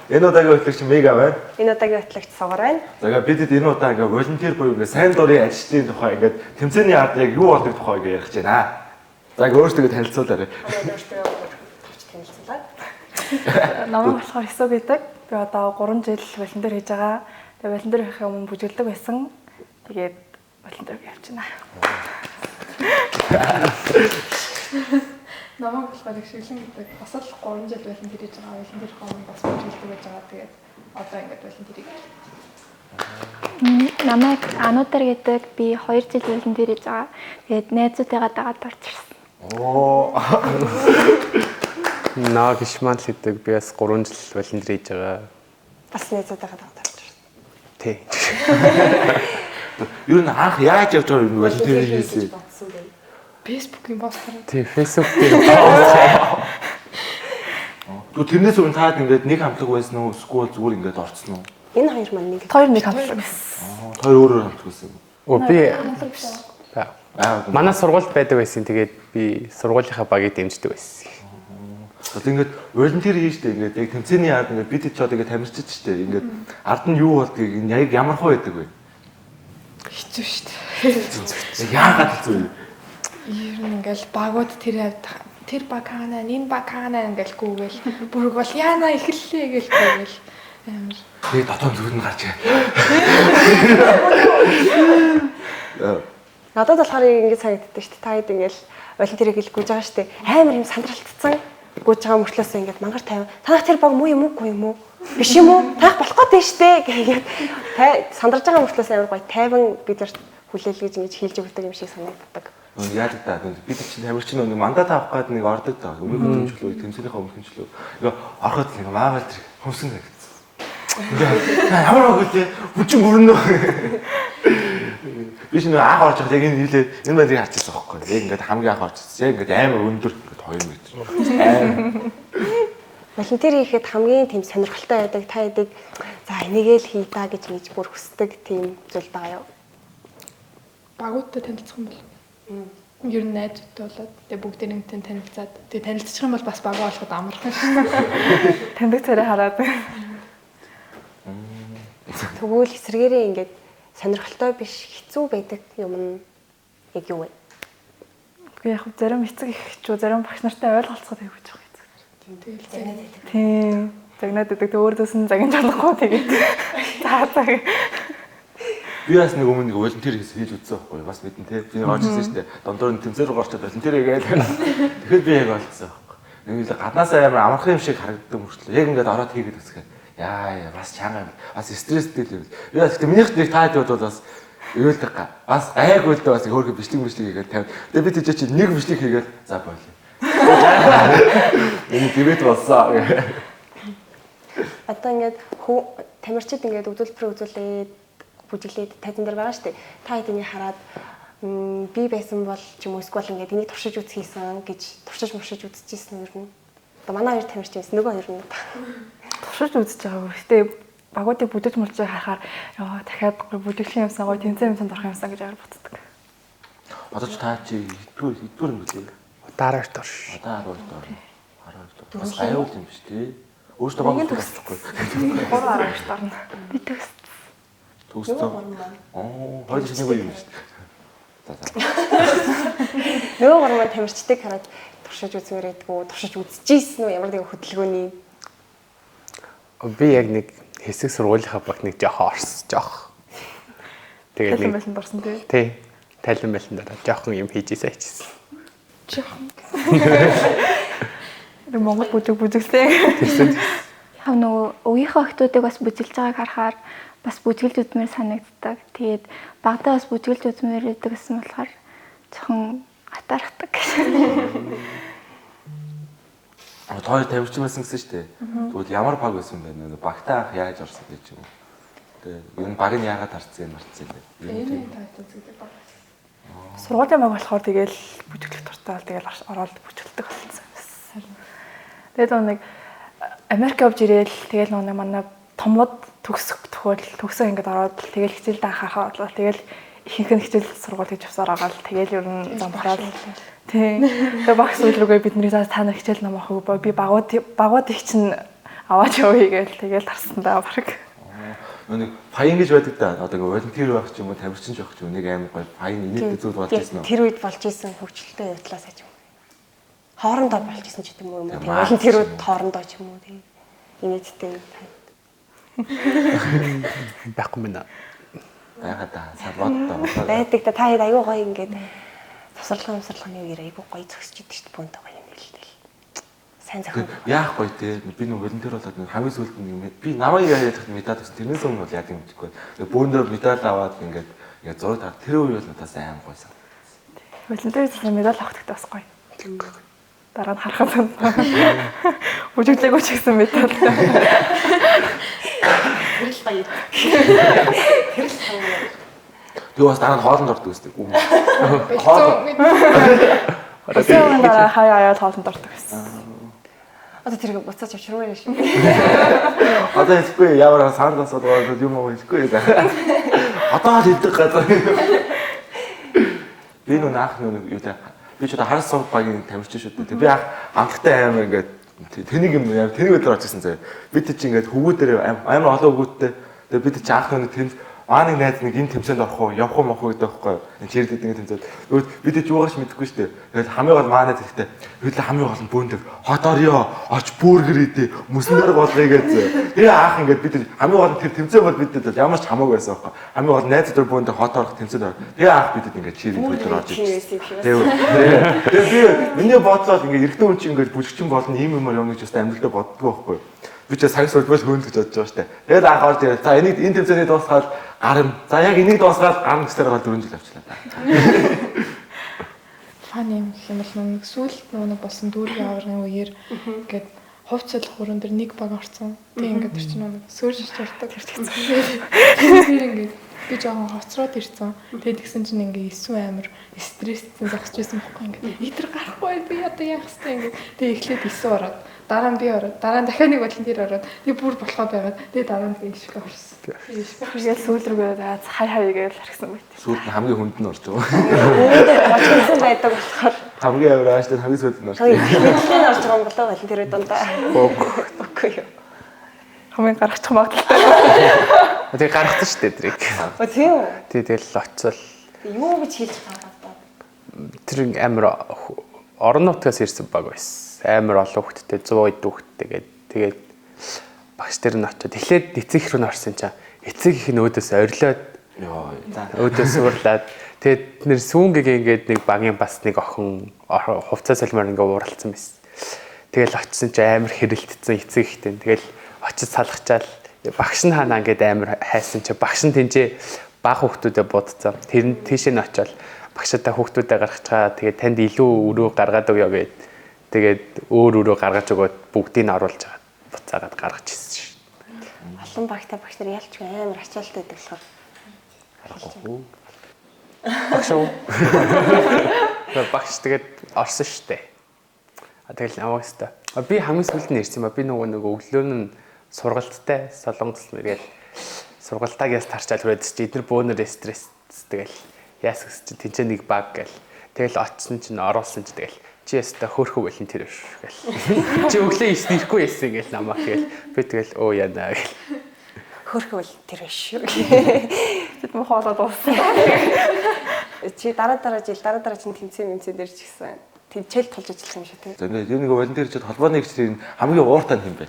Энэ удаагийн хөтлөгч Мега байна. Энэ удаагийн хөтлөгч Согор байна. За ингээд бидэд энэ удаа ингээд волонтер буюу ингээд сайн дурын ажилтны тухай ингээд тэмцээний ард яг юу болдог тухай ингээд ярих гэж байна. За ингээд өөрсдөө танилцуулаарай. Өөртөө төвч танилцуулаад. Намайг болохоор Ису гэдэг. Би одоо 3 жил волонтер хийж байгаа. Тэгээ волонтер хийхээ өмнө бүжгэлдэг байсан. Тэгээд волонтер явж байна. Намайг болохоор их шиглэн гэдэг. Бас л 3 жил волонтер хийж байгаа. Волонтер хийхээ өмнө бас бүжгэлдэг байж байгаа. Тэгээд одоо ингээд волонтер хийж байна. Намайг Ануудар гэдэг. Би 2 жил волонтер хийж байгаа. Тэгээд найзуудтайгаа дагаад орж ирсэн. Оо. Наа гişман л гэдэг. Би бас 3 жил волонтер хийж байгаа. Бас найзуудтайгаа дагаад орж ирсэн. Тий. Юу н анх яаж явж байгаа юм волонтер хийсэн? Facebook-ийн постэр. Тий, Facebook-ийн. Тэрнээс өмнө таад ингээд нэг хамтлаг байсан уу? Эсвэл зүгээр ингээд орцсон уу? Энэ хоёр маань нэг. Хоёр нэг хамтлаг байсан. Хоёр өөрөөр хамтлаг байсан. Оо би Хамтлаг биш. манай сургуульд байдаг байсан. Тэгээд би сургуулийнхаа багийг дэмждэг байсан. Одоо ингээд волонтер хийжтэй ингээд яг тэмцээний ард ингээд бид ч одоо ингээд тамирчиж штэ. Ингээд ард нь юу болдгийг яг ямар хөө байдаг вэ? Хэцүү шүү дээ. Яагаад хэцүү вэ? Ер нь ингээл багууд тэр баг хаана, энэ баг хаана ингээл гүүгээл бүрг бол яана эхэллээ гээл гүүгээл амар. Тэгээ дотоод зүгт нь гарч ирээ. Надад болохоор ингэж санагддаг шүү дээ. Та хэд ингээл волонтерийг хэлж гүйж байгаа шүү дээ. Амар юм сандралтцсан гүйж байгаа мөртлөөс ингээд мангар тавь. Танах тэр баг муу юм уугүй юм уу? Биш юм уу? Таах болох гээд штэ гэгээд сандарж байгаа мөртлөөс амар гоё тайван бидэрт хүлээл гэж ингэж хэлж өгдөг юм шиг санагддаг. Яаж та бид чинь тамирчин нэг мандат авах гээд нэг ордог даа. Өмнө хэмжлөө, тэмцээнийхээ өмнө хэмжлөө. Ингээ ороход нэг маагаал тэр хүмсэн гэсэн. Ингээ ямар өгөө хүчин мөрнө. Би чинь анх орж байгаа яг энэ хэлээ энэ байдлыг харчихсан байхгүй. Яг ингээд хамгийн анх орчихсан. Яг ингээд амар өндөр ингээд 2 метр. Волонтер хийхэд хамгийн тийм сонирхолтой байдаг та хэдийг за энийгээ л хий та гэж ингэж бүр хүсдэг тийм зүйл байгаа юу? Багуудтай танилцах юм бол ер нь найзуудтай болоод тэгээ бүгдээ нэгтэй танилцаад тэгээ танилцчих юм бол бас баг болоход амархан шүү. Таньдаг царай хараад. Тэгвэл эсрэгээрээ ингээд сонирхолтой биш хэцүү байдаг юм нь яг юу вэ? Үгүй яг зарим эцэг эхчүү зарим багш нартай ойлголцоход явж байгаа эцэг. Тийм. Загнаад өгдөг өөрөөс нь загнаж болохгүй тэгээд. За за. Би бас нэг өмнө нэг волонтер хийж үзсэн байхгүй бас мэдэн тий. Би орчихсон шүү дээ. Дондор нь тэмцээр орчод волонтер хийгээд. Тэгэхээр би яг олцсон байхгүй. Нэг л гаднаасаа амар амархан юм шиг харагддаг мөрчлөө. Яг ингээд ороод хийгээд үзэхээр яа бас чанга бас стресстэй л юм. Би бас минийх нэг таад бол бас өөлдөг бас гайгүй л дээ бас хөөрхө бичлэг хийгээд тавь. Тэгээ би тийч чи нэг бичлэг хийгээд за боолё. Энэ дивэт болсон. Одоо ингээд тамирчид ингээд өгүүлбэр үзүүлээд бүжиглээд тайзан дээр байгаа шүү дээ. Та эднийг хараад би байсан бол ч юм уу эсвэл ингээд энийг туршиж үзхийсэн гэж туршиж муршиж үзчихсэн юм ер нь. Одоо манай хоёр тамирч байсан нөгөө хоёр нь туршиж үзэж байгаа. Гэтэ багуудыг бүжиж муржиж харахаар ёо дахиад бүжиглэх юмсан гоё тэмцээн юмсан дорох юмсан гэж амар боддог. Одоо ч та чи идвэр юм үү? Дараа нь дорш. Одоо 12 дор. 12 дор. Бас аюул юм биш тий. Өөртөө баг төгсөхгүй. 3 12 дорно. Би төгс. Төгссөн. Оо, хоёр шинэ юм шүү дээ. За за. нөгөө гурван маань тамирчдыг хараад туршиж үзмээр байдгүй, туршиж үзчихсэн үү ямар нэгэн хөдөлгөөний. Би яг нэг хэсэг сургуулийнхаа баг нэг жоох орс жоох. Тэгээд Талан нэг байланд орсон тий. тий. Талан байлан дараа жоохон юм хийжээсэй хийсэн. Жоохон. Монгол бүжиглсэн. Яг нөгөө өвгийнхөө охтуудыг бас бүжиглж байгааг харахаар бас бүжиглж үзмээр санагддаг. Тэгээд багтаа бас бүжиглж үзмээр байдаг гэсэн болохоор жоохон атаархдаг. Хоёр тамирчин байсан гэсэн шүү дээ. Тэгвэл ямар баг байсан бэ? Багтаа анх яаж орсон гэж юм. Тэгээ энэ баг нь яагаад харцсан юм марцсан юм. Сургуулийн баг болохоор тэгэл бүжиглэх дуртай бол тэгэл ороод бүжиглдэг болсон юм. Тэгээд нэг Америк явж ирээл тэгэл нэг манай томууд төгсөө ингээд ороод тэгэл хичээлд анхаарахаа болоо тэгэл ихэнх нь хичээл сургууль гэж авсаар байгаа л тэгэл ер нь замбараад тий. Тэгээ багш зүйл рүүгээ бидний та нар хичээл ном авах уу би багууд их чинь аваач явъя гээл тэгэл тарсандаа баг. Нэг паян гэж байдаг да. Одоо волонтер байх ч юм уу, тамирчин байх ч юм нэг аим гоё паян инээд зүйл болж ирсэн үү? Тэр үед болж исэн хөвчлөлтэй явдлаас гэж юм. Хоорондоо болж исэн ч гэдэг юм уу? Волонтерүүд хоорондоо ч юм уу тийм. Инээдтэй Байхгүй мэнэ. Байгаад та салбаатаа. байдаг да. Та хэд аягүй гоё ингээд тасарлагын үеэр аягүй гоё зөксөж идэв шүү дээ. Бүүнтэй гоё юм хэлдэг. Сайн зохион. Яах гоё те. Би нэг волонтер болоод хамгийн сүүлд нэг би намайг яаж медаль авсан. Тэрнээс өмнө бол яа гэм мэдэхгүй. Бүүндээ медаль аваад ингээд зураг таар тэр үе бол надад сайн гойсон. Волонтерээс медаль авах гэдэг бас гоё. Дараа нь харахад үжиглээгүй ч гэсэн медаль. Тэрл гоё. Тэрл гоё. Би бас дараа нь хоолнд ордог гэсэн. Хоол. Өсөөгөн дараа хаяа хоолнд ордог гэсэн. Одоо тэрийг буцаач авчирмаар шүү. Одоо хэлэхгүй ямар санд асуудал юм уу хэлэхгүй. Одоо л хэлдэг газар. Би нүн анх нүн юу та би ч одоо харс сувг багийн тамирчин шүү дээ. Би анхтай амар ингээд тэнийг юм яа тэнийг өдөр очсон заяа. Бид чи ингээд хөвгүүдээр амар олон хөвгүүдтэй. Тэгээ бид чи анх нүн тэнд Ааны найз нэг энэ тэмцээнд орох уу, явах уу мох уу гэдэг байхгүй юу? Энэ чирдэг нэг тэмцээд. Өөд бид ч юугаач мэдэхгүй шүү дээ. Тэгэл хамгийн гол маа найз ихтэй. Бид л хамгийн гол нь бөөндөг. Хот орё, оч бүргэр идэ, мөснөр болгоё гэж. Тэгээ аах ингээд бид хамгийн гол тэр тэмцээн бол бидэд ямар ч хамаагүй байсан байхгүй юу? Хамгийн гол найз өдөр бөөндөг хот орох тэмцээнд ор. Тэгээ аах бидэд ингээд чирдэг өдөр орж ирсэн. Тэгээ би миний бодлоо ингээд эрэгтэй хүн чинь ингээд бүжигчин болно ийм юмар юм гэж бас амьдралдаа боддгоо байхгүй юу? Би ч сагс болбол хөөнд гэж бодож байгаа штэ. Тэгээд анх орж ирээ. За энийг энэ тэмцээний дуусгаад гарна. За яг энийг дуусгаад гарна гэсээр гал 4 жил авчлаа та. Фан юм гэх юм бол нэг сүүлд нэг болсон дүүргийн аваргын үеэр ингээд хувцал хуран дээр нэг баг орсон. Тэг ингээд тэр чинь нэг сөөрж чурдаг тэр чинь. Тэр ингээд би жоохон хоцроод ирсэн. Тэгээд тэгсэн чинь ингээд эсвэн амир стресстэй зогсож байсан байхгүй ингээд. Итэр гарахгүй би одоо яах вэ ингээд. Тэг эхлээд эсвэн ороод дараа нь би ороод дараа нь дахиад нэг волонтер ороод тэг бүр болохоо байгаад тэг дараа нь тэг ишгэ орсон. Тэгээд сүүл рүүгээ хай хай гэж харсан байт. Сүүлд нь хамгийн хүнд нь орж байгаа. Очсон байдаг болохоор Хамгийн амар ааштай хамгийн сүүлд нь орж хөөе хэлэн орж байгаа юм болоо волонтерүүд дундаа. Үгүй юу. Хамгийн гаргачих магадaltaй. Тэгээ гаргацсан шүү дээ тэрийг. Тийм үү. Тэгэл очил. Юу гэж хэлж байгаа даа. Тэр амар орон нутгаас ирсэн баг байсан. Амар олон хүүхдтэй 100 эд хүүхдтэй тэгээд багш нар нь очиод эхлээд эцэг их рүү н орсон чинь эцэг их нь өөдөөс орилоод ёо за өөдөөс уурлаад тэгээд нэр сүүнгээ ингээд нэг багийн бас нэг охин хувцас салмаар ингээд ууралцсан байсан. Тэгэл очисон чинь амар хэрэлтсэн эцэг ихтэй. Тэгэл очиж салгачаал багш нь хаана ингээд амар хайсан чинь багш нь тэнцээ баг хүүхдүүдэд будцсан. Тэр нь тийшээ нь очиод багшаа хүүхдүүдэд гаргацгаа тэгээд танд илүү өрөө гаргаад өгөө гэд. Тэгээд өөр өрөө гаргаж өгөөд бүгдийг нь оруулж агаад буцаагаад гаргаж ирсэн шүү. Олон багтай багш нар ялч амар ачаалттай байдаг болохоор. Багш уу? Багш тэгээд орсон шүү дээ. Тэгэл намайгстай. Би хамгийн сүүлд нь ирсэн ба би нөгөө өглөө нь сургалттай солонгос мэргээл сургалтаагаас тарчаал хүрээд чи эдгээр бөөнөр стресс тэгэл яас гэж тэнцээ нэг баг гэл. Тэгэл очсон чинь оруулсан чи тэгэл чи яста хөөрхөө волонтер биш гэл. Чи өглөө 9 ирэхгүй байсан гэл намайг гэл. Би тэгэл оо яана гэл. Хөөрхөө волонтер биш шүү. Тэд мөн хоолоод уусан. Чи дараа чинь тэмцээн дээр ч гэсэн тэнцэл тулж ажиллах юм шиг тийм. За нэг волонтер гэж холбооны гэрчлийн хамгийн ууртай нь юм бэ?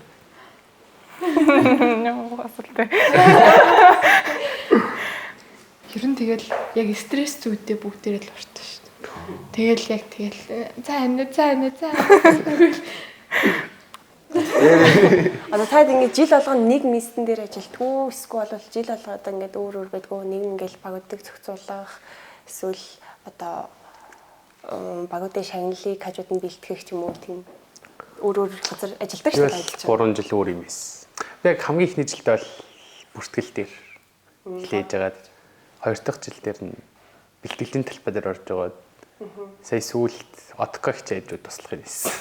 Нөө асуултаа. Ер нь тэгэл яг стресс зүйдээ бүгдээрээ л орсон шүү дээ. Тэгэл за энэ. Одоо таад ингээд жил болгоно нэг местэн дээр ажилтгүй эсвэл бол жил болгоод ингээд өөр байдгүй нэг ингээд багуудыг зохицуулах эсвэл одоо багуудын шагналыг хажууд нь бэлтгэх ч юм уу тийм өөр газар ажилдаг шүү дээ. 3 жил өөр юм эс. Яг хамгийн ихний жилдээ бол бүртгэл дээр хэлээж агаад 2 дахь жил дээр нь бэлтгэлийн талбай дээр орж байгаа. Сая сүүлд отко хичээлүүд туслах юм эс.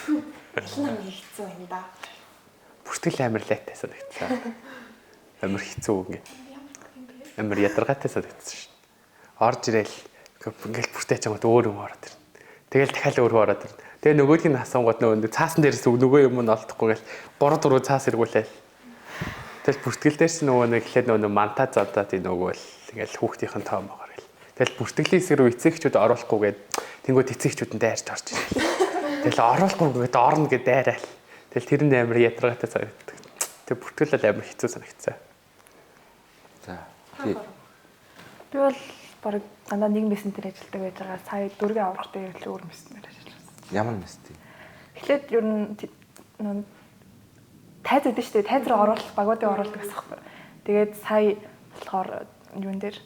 Нам хэцүү юм да. Бүртгэл амар лайтай санагдсан. Амар хэцүү ингэ. Амар ядаргаатай санагдсан шүү дээ. Орж ирээл ингээл бүртээч чамд өөр юм ороод ирнэ. Тэгэл дахиад өөр ороод ирнэ. Тэгээ нөгөөдгийг нь асуунгууд нөгөө цаасан дээрээс нөгөө юм нь олдохгүй гэл 3 4 цаас эргүүлээл. Тэгэл бүртгэл дээр ч нөгөө нэг эхлээд нөгөө мантаа зодоо тийм нөгөө л ингээл хүүхдийнхэн тоом байгаа гэл. Тэгэл бүртгэлийн хэсэг рүү эцэгчүүд оруулахгүйгээд тэнгууд эцэгчүүд нь дайрч орж ирсэн. Тэгэл оруулахгүйгээд орно гэд дайраал. Тэгэл тэр нь амар ядаргаатай санагддаг. Тэг бүртгэл бол амар хэцүү санагдсан. За. Би Би бол баг дандаа нэг мессенжээр ажилладаг байж байгаа. Сая дөрвийн аврагтай ирэл өөр мессенжээр ажилласан. ямар мэстэй. Эхлээд ер нь тайз өгдөө шүү дээ. Тайз руу оруулах багуудыг оруулдаг гэсэн хэрэг. Тэгээд сая болохоор юун дээр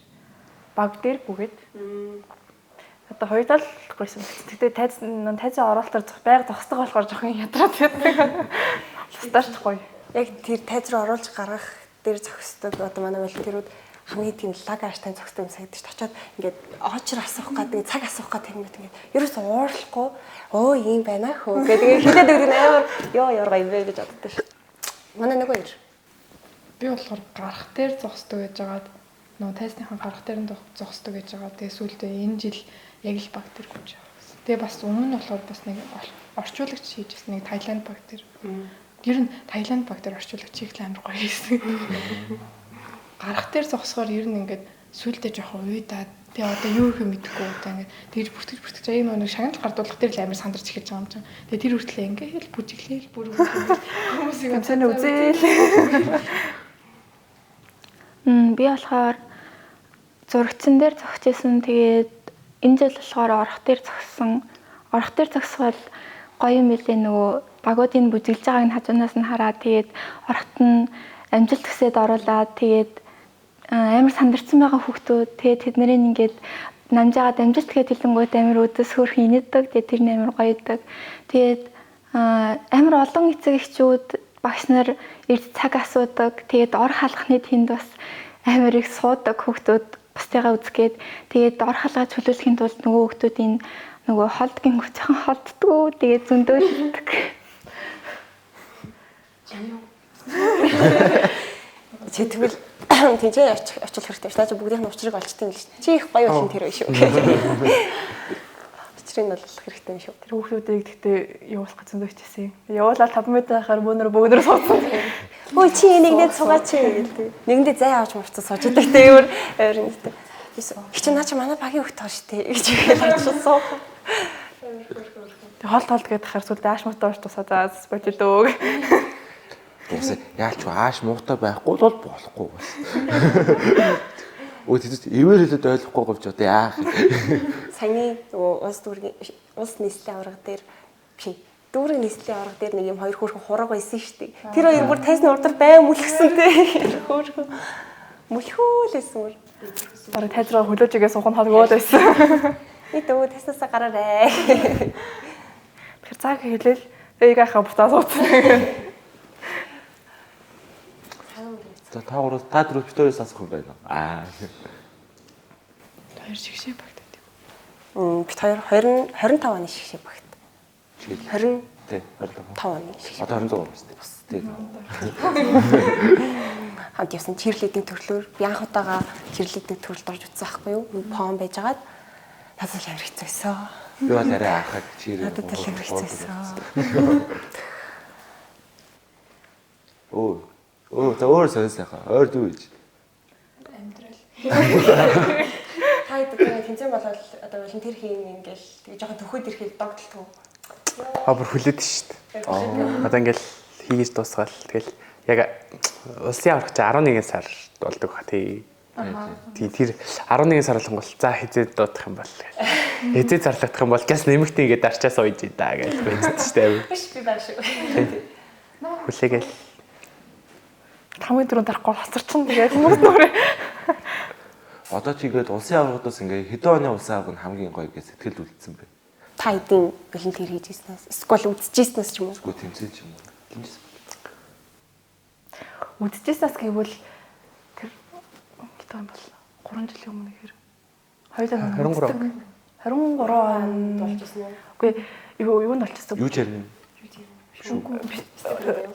баг дээр бүгээд одоо хоёулаа л гойсон. Тэгтээ тайзын оруулалтаар байг зогсдог болохоор жоохон ядраад байдаг. Стартч гоё. Яг тэр тайз руу оруулж гаргах дээр зогсдог одоо манай волонтерууд хамгийн тийм лаг ааштай зогсдог юм санагдаж очиод ингээд очор асуух гэдэг цаг асуух гэдэг юм ингээд ерөөсөө уурлахгүй өө ийм байна хөө гэдэг хэлээд өгдөг амар ёо ёрга юм бэ гэж боддог шүү. Манай нөгөө ир. Би болохоор гарах дээр зогсдог гэж байгаад нөгөө тайзныхан гарах дээр нь зогсдог гэж байгаа. Тэгээ сүүлдээ энэ жил яг л баг дээр гүйж байгаа гэсэн. Тэгээ бас өмнө нь болохоор бас нэг орчуулагч хийжсэн нэг Таиланд баг дээр. Ер нь Таиланд баг дээр орчуулагч хийх амар гоё хийсэн. Гарах дээр зогсохоор ер нь ингээд сүүлдээ жоохон уйдаад тэгээ одоо юу их мэдэхгүй удаа ингээд тэгж бүртгэж ийм нэг шагнал гардуулах дээр л амар сандарч эхэлж байгаа юм чинь. Тэгээ тэр хүртлээ ингээд бүжиглээл бүр хүмүүсийг Тэмцээн үзээл. Би болохоор зурагчин дээр зогсож исэн. Тэгээд энэ жил болохоор орох дээр зогссон. Орох дээр зогсвол гоё юм билээ нөгөө багуудын бүжиглж байгааг нь хажуунаас нь хараад тэгээд орохт нь амжилт төсөөд оруулаад тэгээд амар сандарсан байгаа хүүхдүүд тэгээд тэдний ингээд намжаагаад амжилт гэхэд хэлэнгүүт амар өдөөс хөрх инээдэг. Тэгээд тэр нь амар гоё идэг. Тэгээд амар олон эцэг эхчүүд багш нар ирд цаг асуудаг. Тэгээд ор халахны тэнд бас амар их суудаг хүүхдүүд бусдыгаа үзгээд тэгээд ор халгаа чөлөөлөхийн тулд нөгөө хүүхдүүдийн нөгөө холдгийн хүчхэн холддгоо тэгээд зөндөөлдөг. Чи тэгвэл тэнцээ очих хэрэгтэй шүү. Та бүгдийн учрыг олчтой юм л шүү. Чи их гоё болох тэр байх шүү. Учрыг нь олох хэрэгтэй юм шүү. Тэр хүүхдүүдийг гэхдээ явуулах гэж зөндөө хичээсэн. Явуулаад 5 м байхаар бөөнөр суудсан. Ой чи нэгнээ цугаач гэдэг. Нэгэндээ зай авч мовцоо сууж идэг тэр өөр юм гэдэг. Чи наа чи манай багийн хөлт тоо штэ гэж хэлээд очсон. Тэг холт гээд хахаар сүлд ааш мотоо тусаа заас бодид өг. Тэгээс яалч ааш муутай байхгүй бол болохгүй бас. Өө тэд эвэр хэлээд ойлгохгүй говч одоо яах вэ? Саяны нөгөө улс нийслэлийн авраг дээр биш. Дүүрэг нийслэлийн авраг дээр нэг юм хоёр хөөрхөн хураг байсан штэ. Тэр хоёр бүр тайсны урдар байн мүлгсэн те. Хөөрхөн мүлхүүлсэн. Бараг тайзраа хөлөөжгээ суух нь холгоод байсан. Эд өө тайснасаа гараарай. Тэр цаг хэлээл эйгийнхаа бутаа суудсан. За та дөрөв битүүрээс асах юм байна. хоёр шигшээ багтаад. Бид хоёр 25 оны шигшээ багт. 20 Тий, 5 оны шигшээ. Одоо 26 байна шүү дээ. Тий. Хамт явсан чирлэдийн төрлөөр би анх удаага чирлэдийн төрөлд орж утсан байхгүй юу? Пом байжгаад надад л амар хэцүүсэн. Би бол арай анхаг чирээ. Надад л амар хэцүүсэн. За өөр сонсоохоо. Өөр дүү гэж. Та гэдэг тэнцэн болоод одоо волонтер хийн ингээл тэгээ жоохон төхөөд ирэхэд догтлоо. Бүр хүлээд шүү дээ. Одоо ингээл хийж дуусгаал. Тэгэл яг улсын аврагч 11 сар болдог ба тий. Тэр 11 сар болгол за хизээд дуудах юм бол. Хизээд зарлагдах юм бол газ нэмэгтэй ингээд дарчаас уйж идаа гэж байждаг шүү дээ. Биш би баа шүү. Хүлээгээл Хамгийн түрүүнд тарахгүй хоцорчин тэгээд хүмүүс нүрээ. Одоо ч ингээд улсын аврагуудаас ингээд хэдэн оны улсын авраг нь хамгийн гоё гэж сэтгэл үлдсэн бэ. Та эдийн волонтер хийж ирснээс эсвэл үзчихснээс ч юм уу. Эсвэл тэмцэж юм уу? Тэмцэж. Үдчихсээс гэвэл тэр гэдэг юм бол 3 жилийн өмнө хэр 23 он болж ирсэн үү? үгүй юу нь болчихсон. Юу ч ярина.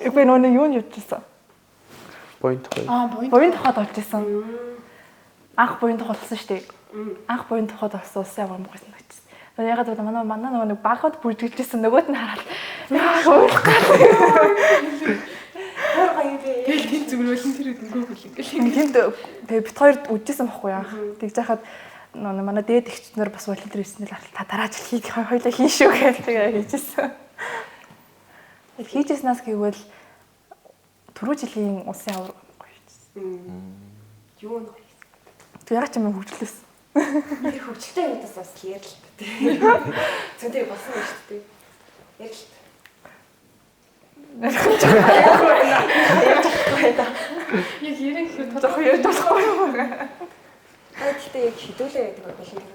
Үгүй нөө юу нь явчихсан. point гоё. Буян тухайд олжсэн. Анх буян тухай болсон шүү дээ. Анх буян тухайд болсон улсын авраг мгойсон гэж. ягаад гэвэл манай нөгөө нэг багууд бүрдгэлжсэн нөгөөд нь хараад яа уйлах гэх. Тэгэл тийм зүгээр волонтер үгүй гэх юм. Тэнд тэгээ бит хоёрд үдчихсэн байхгүй яах. Тэгж яхад нөгөө манай дээд эгчнэр бас волонтер хийснээр та дараа жил хийх хоёлаа хийн шүү гэж тэгээ хийжсэн. Хийжснээс гэвэл түрүү жилийн улсын авар гоё хийжсэн. Юу нэ? Тэг яг ч юм хөгжлөөс. Тэр хөгжилтэй юмдаас бас ярилт. Зөндөө болсон юм шүү дээ. Ярилт. Яг ярих гэхэд Жохон ярьж болохгүй юу? Гэхдээ яг хідүүлээ гэдэг бол юм.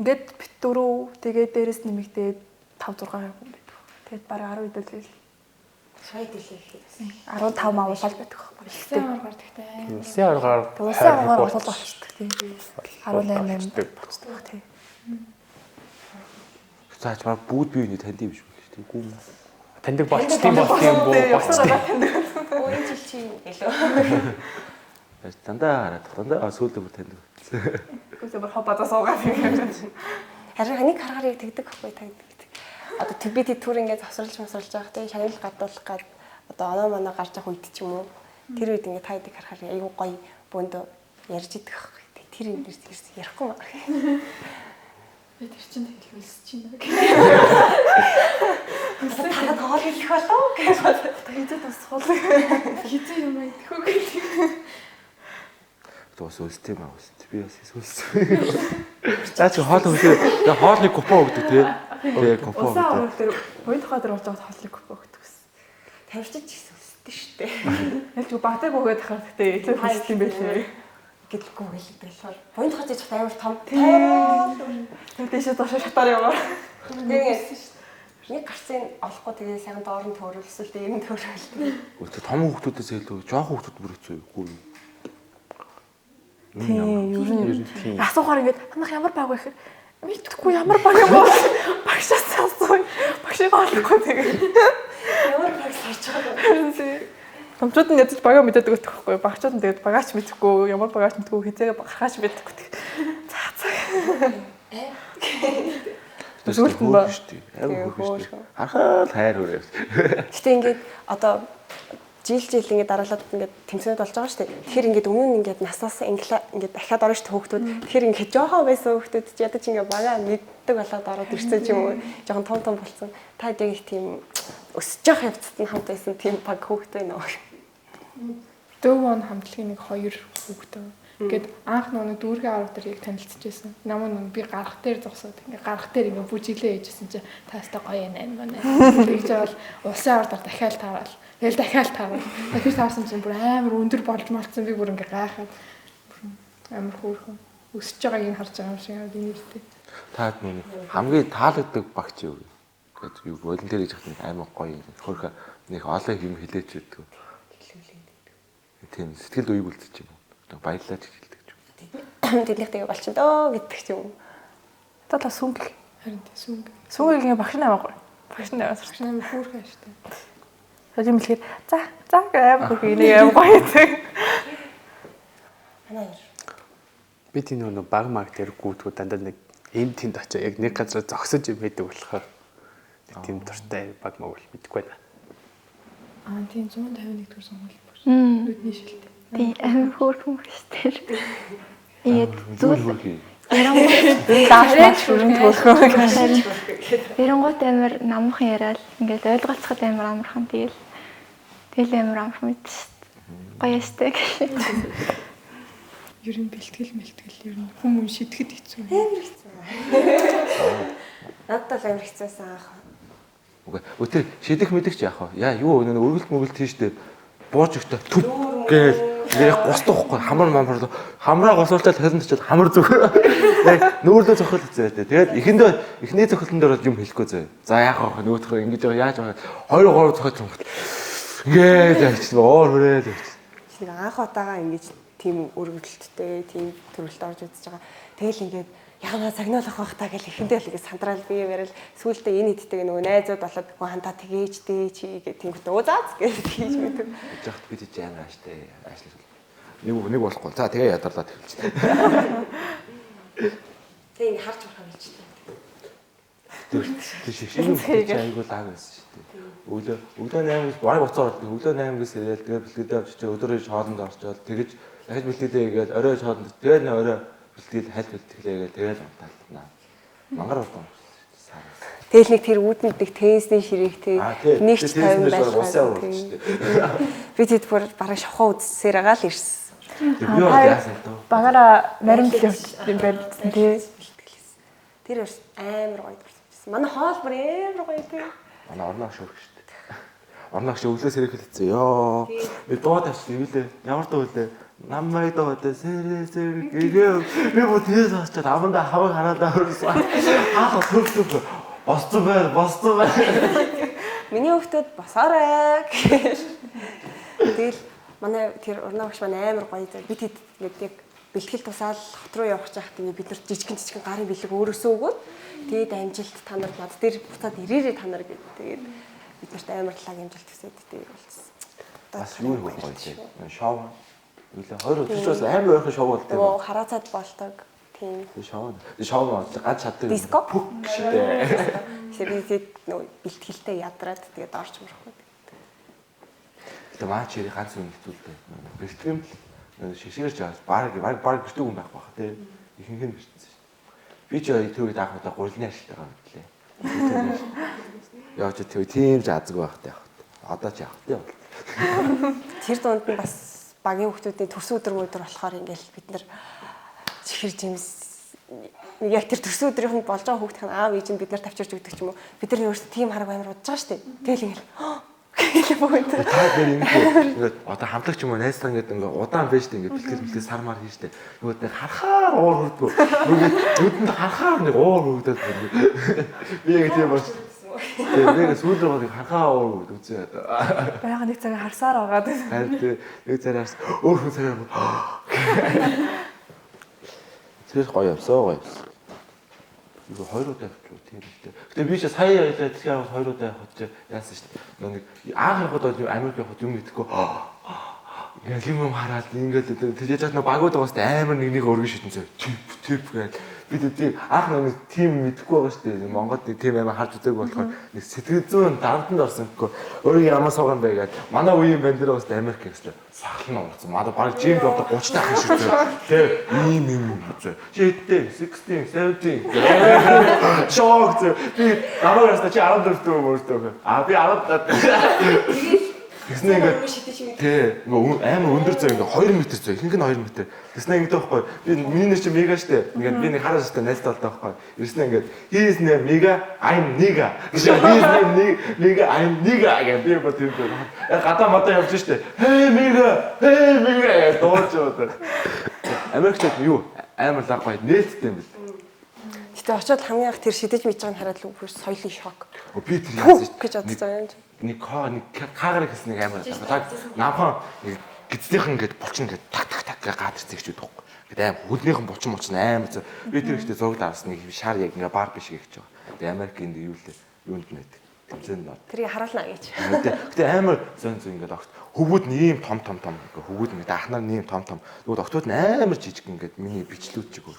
Ингээд бит дөрөв тэгээ дээрэс нэмэгдээд 5 6 хүн байдаг. Тэгээд бараг 10 хэдүүлээ. Шайд илээ. 15 мавлал байдаг байхгүй. ихтэй амар гардагтай. Улсын аргаар Улсын аваар болол болчихдог тийм. 18 болчихдог тийм. Цаач маа бүгд бие биений танд юм биш үү тийм гүм. таньдаг болчтой болт юм боо болчтой. Өө энэ жил чи илүү. Дандаа сүүлдээ бүр таньдаг. Үгүй бүр хоббадаа суугаад юм. Харин нэг харахаар яг тэгдэг байхгүй тагдаг. Одоо би түр ингээд завсарлаж байгаа тийм шагнал гадуулах гад одоо оноо моноо гарч явах үед ч юм уу тэр үед ингээд тагдаг харахаар айгу гоё бөөндөө ярьж идэх байхгүй. Тэр юм дэрс ярихгүй маа. Би тэр чинь тэгэл үлсэж байна. Танад хоол хийх болов гэж бодож Хэзээ тусхол. Хизээ юм айдах уу гэх юм. Тус үлстэй маа үлстэй. Би бас үлссэн. Цаач хоол өгдөө. Тэгээ хоолны купон өгдөг тий. Тэгээ купон Улсын өгдөг. аваар дээр хоёрдохоо дээр болж байгаа хоолыг өгдөг гэсэн. тавьчих гэсэн үстэй шүү дээ. Ялч багтайг өгөөд хахад гэхдээ илүү хэлсэн юм байлээ. Гэдэггүй хэлдэг болохоор бонд хацаж амар том. Тэгээд дэшээ доошоо шатаар яваа. Тэгээд нэг гарцын олохгүй тэгээ сайн доор нь төөрөлсөл дээр нь төөрөлт. Өтө том хүмүүсээс илүү жоохон хүмүүс бүр хэцүү үгүй. Тийм, ер нь асуухаар ингээд ханах ямар баг вэ гэхээр мэдхгүй ямар баг юм бол багшаас асуу. Багшийг олохгүй тэгээ. Ямар баг сарч байгаа. Томчууд нь ядаж бага мэддэг байхгүй. Багчууд нь тэгээд багаач мэдхгүй, ямар багаач мэдгүй хизээ гарахаач мэдхгүй. За. Зүгт нь ба. Амар хөөж шүү. Харахад хайр хүрээ. Гэтэ ингээд одоо жил ингээд дараалаад ингээд тэмцэнүүд болж байгаа шүү дээ. Тэгэхээр ингээд өмнө нь ингээд насаас ингээд дахиад орно шүү хүүхдүүд. Тэгэхээр ингээд жоохон байсан хүүхдүүд ч ядаж ингээд бага мэддэг болоод ороод ирсэн ч юм уу. Жоохон том болсон. Та яг их тийм өсөж явах явцад нь хамт байсан тийм баг хүүхд байна уу? Дөвөн хамтлагийн нэг 2 хүүхдтэй. Ингээд анх нөгөө дүүргийн арав дээр яг танилцчихсэн. Намаа би гарах дээр зогсоод ингээд гарах дээр ингээд бүжиглээ ээжсэн чи таастай гоё нэ мань. Тэгж явал улсын аваар дахиад таарал. Тэгэл дахиад таарал. Дахиж таарсан чинь бүр амар өндөр болж малцсан би бүр ингээд гайхаад амар хөөрхөн өсөж байгааг нь харж байгаа юм шиг аа нэртэй. Таад нүг хамгийн таалагддаг багч юу? Гэт юу волонтер хийж хат нэг амар гоё. Хөрхө нэг олон юм хилээч гэдэг. Тийм сэтгэлд уйг үлдчих юм. Баярлалаа гэж хэлдэг ч юм. Тэднийх тэгээ болчихдоо гэдэг ч юм. Тала сүнг. Харин тийм сүнг. Сүнгийн багш наймаагүй. Багш наймаа сурч. Амар хөөрхөн штэ. Тэгм хэлэхэд за аим хөрхий нэг аим гоё гэдэг. Манай Би тийм нөгөө баг маг дээр гүйдгүү дандаа нэг энд тэнд очоо яг нэг газар зогсож юм байдаг болохоор тийм дуртай баг маг бол мэдгүй байна. Аа тийм 151 дэх сонгол багш. Нүдний шилтэй. Тийм амар хөөрхөн хүчтэй. Тэгээд зүйл Зүрх. Даашмаач хүрэн хөөрхөн. эрэнгуут амар намхан яриад ингээд ойлголцоход амар амархан тэгэл амар амархан мэдсэн. Гоё штэ. Ер нь бэлтгэл ер нь хүмүүс шидэхэд хэцүү. надад л амар хэцүүсэн анх. Үгүй. Өтөр шидэх мэдэх ч яах вэ? Яа юу нэг өргөлт мөргөлт тийштэй бууж өгтөө төв гээл яг гостоохгүй хамраа госуултаа тасанд очиод хамар зүгээр. Нүүрлөө зохиол хэвчээ. Тэгээд эхний зохиолтон дээр юм хэлэхгүй зөө. За яах вэ? Нөгөөх ингэж байгаа яаж байгаа 2 3 зохиол юм. Ингээд явчихсан оор хүрээд явчихсан. Нэг анх удаага ингэж тийм өргөдөлттэй тийм төрөлд орж үзэж байгаа. Тэгэл ингээд яганаа загнуулах байх та гэл ихэндээ л ингэ сандраал би ярил сүултээ энэ иддэг нөгөө найзууд болоод хантаа тгээж дээ чи гэх тэнгүүт уузаац гэж хийж мэдв. Жахт бид ч амар ааштай аашлаа. Нэг болохгүй. За тэгээ ядарлаад хэлчихсэн. Тэгээ ингэ харж байгаа гэж байна. Тэр шишин айгуу лаг байсан шүү дээ. Өглөө 8-аас бараг буцаад өглөө 8-аас ирээд тэгээд бэлтгэдээ авчиж өдөрөө хоолнд орчоод тэгэж дахиж бэлтгэдээ игээд орой хоолнд тэгээд орой бэлтгэл хальт бэлтгэлээ тэгээд унтаалнаа. Мангар урдан. Тэгэл нэг тэр үүднэд нэг теннисний ширэг тэг нэг ч 50 байлаа. Би тэд бүр бараг шавхаа үзсээр байгаа л ирсэн. Би яасан тоо. Багаараа наримт л явчихсан юм байна тий. Тэр амар гоё болсон. Манай хоол бүр амар гоё тий. Манай орноо шүүрх шүү дээ. Орноо шиг өглөөс ирэх хэлсэн. Йоо. Би дуу тавьчих юм лээ. Ямар дуу вэ? Намайг дуу дээ. Сэрэ гээ. Би бүр тийс очоод аманда хавыг хараад өрсөн. Аа төвтөв. Босцоо бай. Миний хүүхдүүд босоорой. Тэгэл манай тэр урнаа багш маань амар гоё. Би тэд яг бэлтгэл тусаал хот руу явах чахт бид нар жижигэн гарын бэлэг өөрөөсөө өгөөд тэгээд амжилт та нар над дээр буцаад ирээрээ та нар гэд тэгээд бид нарт амар талаг амжилт хүсээд тэгээд болсон. Бас юу гоё тий. Шоу. Үлээ 20 өдөр ч бас амар ойрхон шоу болтой. Оо хараацаад болдог. Тийм. Шоу ганц чаддаг. Диско. Пүк шидэ. Сэвэд нөө бэлтгэлтэй ядраад тэгээд орч мөрөхгүй. Тэгээ маа чири ганц юм хэвчүүлдэг. Бэлтгэм шишгэрч байгаа. Баг гэртэг юм байх баха тий. Ихэнх нь гэртсэн шүү. Би ч түүний даах удаа гурилны ашигтай байгаа мэтлээ. Яа ч тийм жазг байх таа. Одоо ч явах тий. Тэр дунд нь бас багийн хүмүүсийн төрсөн өдөр болохоор ингээл бид нар чихэр жимс нэг яг тэр төрсөн өдрийнх нь болж байгаа хүүхдийн аав ээж нь бид нар тавьчирч өгдөг ч юм уу. Бид нар өөрсдөө тийм хараг амар удаж байгаа шүү дээ. Тэгэл ингээл та дээр ингээд одоо хамтлагч юм уу найзтаа ингээд удаан байж дээ ингээд бэлтгэл сармаар хийж дээ. Нөгөөд нэг харахаар уур хүрдгүү. Нүдэнд харахаар нэг уур хүрдээд байна. Би яг тийм болж. Тэгээд сүүлд рүү харахаа уур үзээ. Бага нэг цагаа харсаар байгаа. Харин нэг цагаас өөр хүн цагаар. Тэр гоё явсан. Юу хоёр удаа явчих тийм үү. Гэтэ би ч сая ялаа тэгэхээр хоёр удаа явах гэж яасан шүү дээ. Нэг анх явахад бол Америк явахад юм идэхгүй. Яг юм хараад ингээд тэгэж чад нэг багууд байгаас амар нэг өргөн шитэн зөө. Тип гэдэг. Би тийм анх нэг тим мэдэхгүй байгаа шүү дээ. Монголд нэг тим амар харж үзээгүй болохоор нэг сэтгэл зүйн давтанд орсон гэхгүй. Өөрөө ямар суугаан бэ гэдэг. Манай үеийн банд дээр бас Америк гэсэн. Сахлан орсон. Манай баг жимд одоо 30 тах шүү дээ. Тийм юм үзээ. Чи 16, 17. Шок зөө. Би намайг чи 14 дөө мөрдөө. А би 10. Тэснэ ингээд тий амар өндөр зөө ингээд 2 м зөө ихэнх нь 2 м. Тэснэ ингээд байхгүй би миний чи мега штэ ингээд би нэг хараад штэ найзтай болтой байхгүй. Ирснэ ингээд хийс нэ мега I'm nigga гэж хийс нэ мега I'm nigga гэдэг би бод юм. Гадаа мадаа явж штэ hey mega дууж яваад. Америкт юу амар лаг гоё нээлттэй юм бэл. Гэтэ очиод хамгийн их тэр шидэж мэж байгааг хараад л үгүй соёлын шок. Би тэр яасан штэ гэж бодсон юм. Нэг кагар гэсэн нэг амар таг намхан гидснийхэн ингээд булчин ингээд так гэж гадарч зэгчүүд байхгүй. Ингээд аим хөднийхэн булчин амар зөө. Би тэр ихтэй зураг авсан нэг шар яг ингээд бар биш гэж байгаа. Тэгээ Америкийн юу лээ юунд нэт тэмцээнд нот. Тэрийг харуулна гэж. Гэтэ амар зөн ингээд огт хөвгүүд нэм том ингээд хөвгүүд ингээд ахнаар нэм том. Нөгөө октод амар жижиг ингээд миний бичлүүд чиг өөр.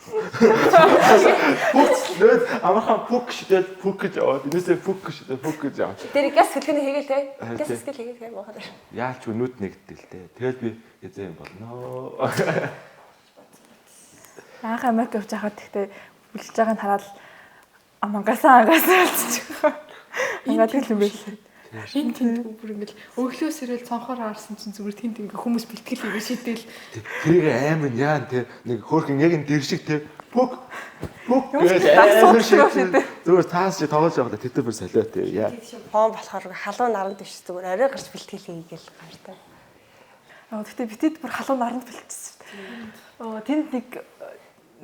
Нөөд амархан пүк шидэл пүк гэж яваад энэсээ пүк гэж яваад. Тэр газ хэлхэнэ хийгээл те. Газ хэсгэл хийгээл мохоо. Яалч өнүүд нэгдэл те. Тэгэл би эзэн юм болно. Анх Америк явж байхад гэхдээ бүлж байгааг нь хараад амангасаа болчихгоо. Ингээд л юм байлээ. Хин тэнд бүр ингээд өглөөс ирэл цонхоор харсан чинь зүгээр тэнд ингээд хүмүүс бэлтгэл хийгээ шидэл. Тэрийг амар яан те нэг хөөрхөн яг энэ дэр шиг те пүк зүгээр таас чи тоглож явахдаа тэтэр бүр солио те яа. Фон болохоор халуун наранд биш зүгээр арай гарч бэлтгэл хийгээл гартай. Гэхдээ битэд бүр халуун наранд бэлтчихсэн шүү дээ. Тэнд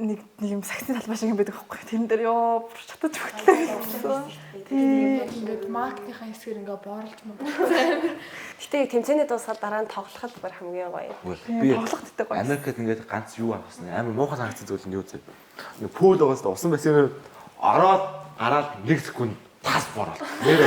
нэг юм саксын талбай шиг юм байдаг байхгүй. Тэрэн дээр ёо бүр чатаж өгтлээ гэсэн. Тийм ингээд маркетингийн хэсгээр ингээд борлож мөн. Гэтэ тэмцээний дуусгаад дараа нь тоглоход бүр хамгийн гоё. Би тоглохддаг гоё. Америкт ингээд ганц юу авсан амар муухай санагцсан зүйл нь юу зэ. Нэг пүүл байгаас усан бассейнээр ороод гараад 1 секунд тас борол. Яг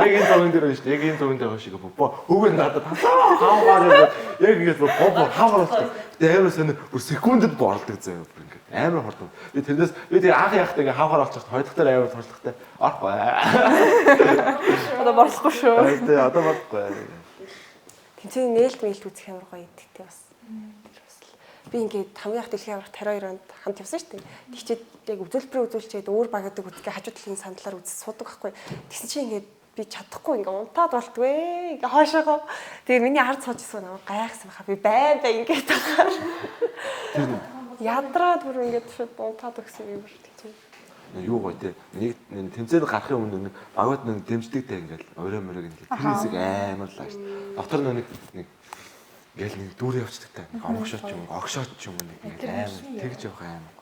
энэ зовын дээр байна шүү дээ. Яг энэ зовын дээр байгаа шиг хөвгөн надад тасаа хаагаар яг ингэж боо хаагаар. Тэгээ амир сонь бүр секундэд борлдог заяа бүр ингэ. Амар хордог. Тэгээ тэрнээс би тэгээ анх яхад ингээ хаагаар олчих хойдохтой амар туршлагатай. Орохгүй. Одоо борлохгүй шүү. Тэгээ одоо бодлохгүй. Тэнцээ нээлт мэлт үзэх амар гоё идэгтэй бас. Би ингээд хамгийн их дэлхийн аврах 52 онд хамт явсан шүү дээ. Тэгчээд яг үзүүлбэрээ үзүүлчихэд өөр багадаг үзгээ хажуу талын сандлаар үзэж суудаг байхгүй. Тэгсэн чинь ингээд би чадахгүй ингээд унтаад болтгүй. Ингээд хоошоогоо. Тэгээ миний ард сууж исэн намайг гайхсан байхаа. Би бай ингээд тахаар. Ядраад бүр ингээд шууд унтаад өгсөн юм бүр тэгчээ. Юу гоё те. Нэг тэмцээнд гарахын өмнө нэг багууд нэг дэмждэгтэй ингээд орой моройг ингээд тэр хэсэг амар лаа шүү дээ. Дотор нэг ингээл нэг дүүрээ явцдаг та. Омгшооч юм, огшооч юм нэг амар тэгж явах амар.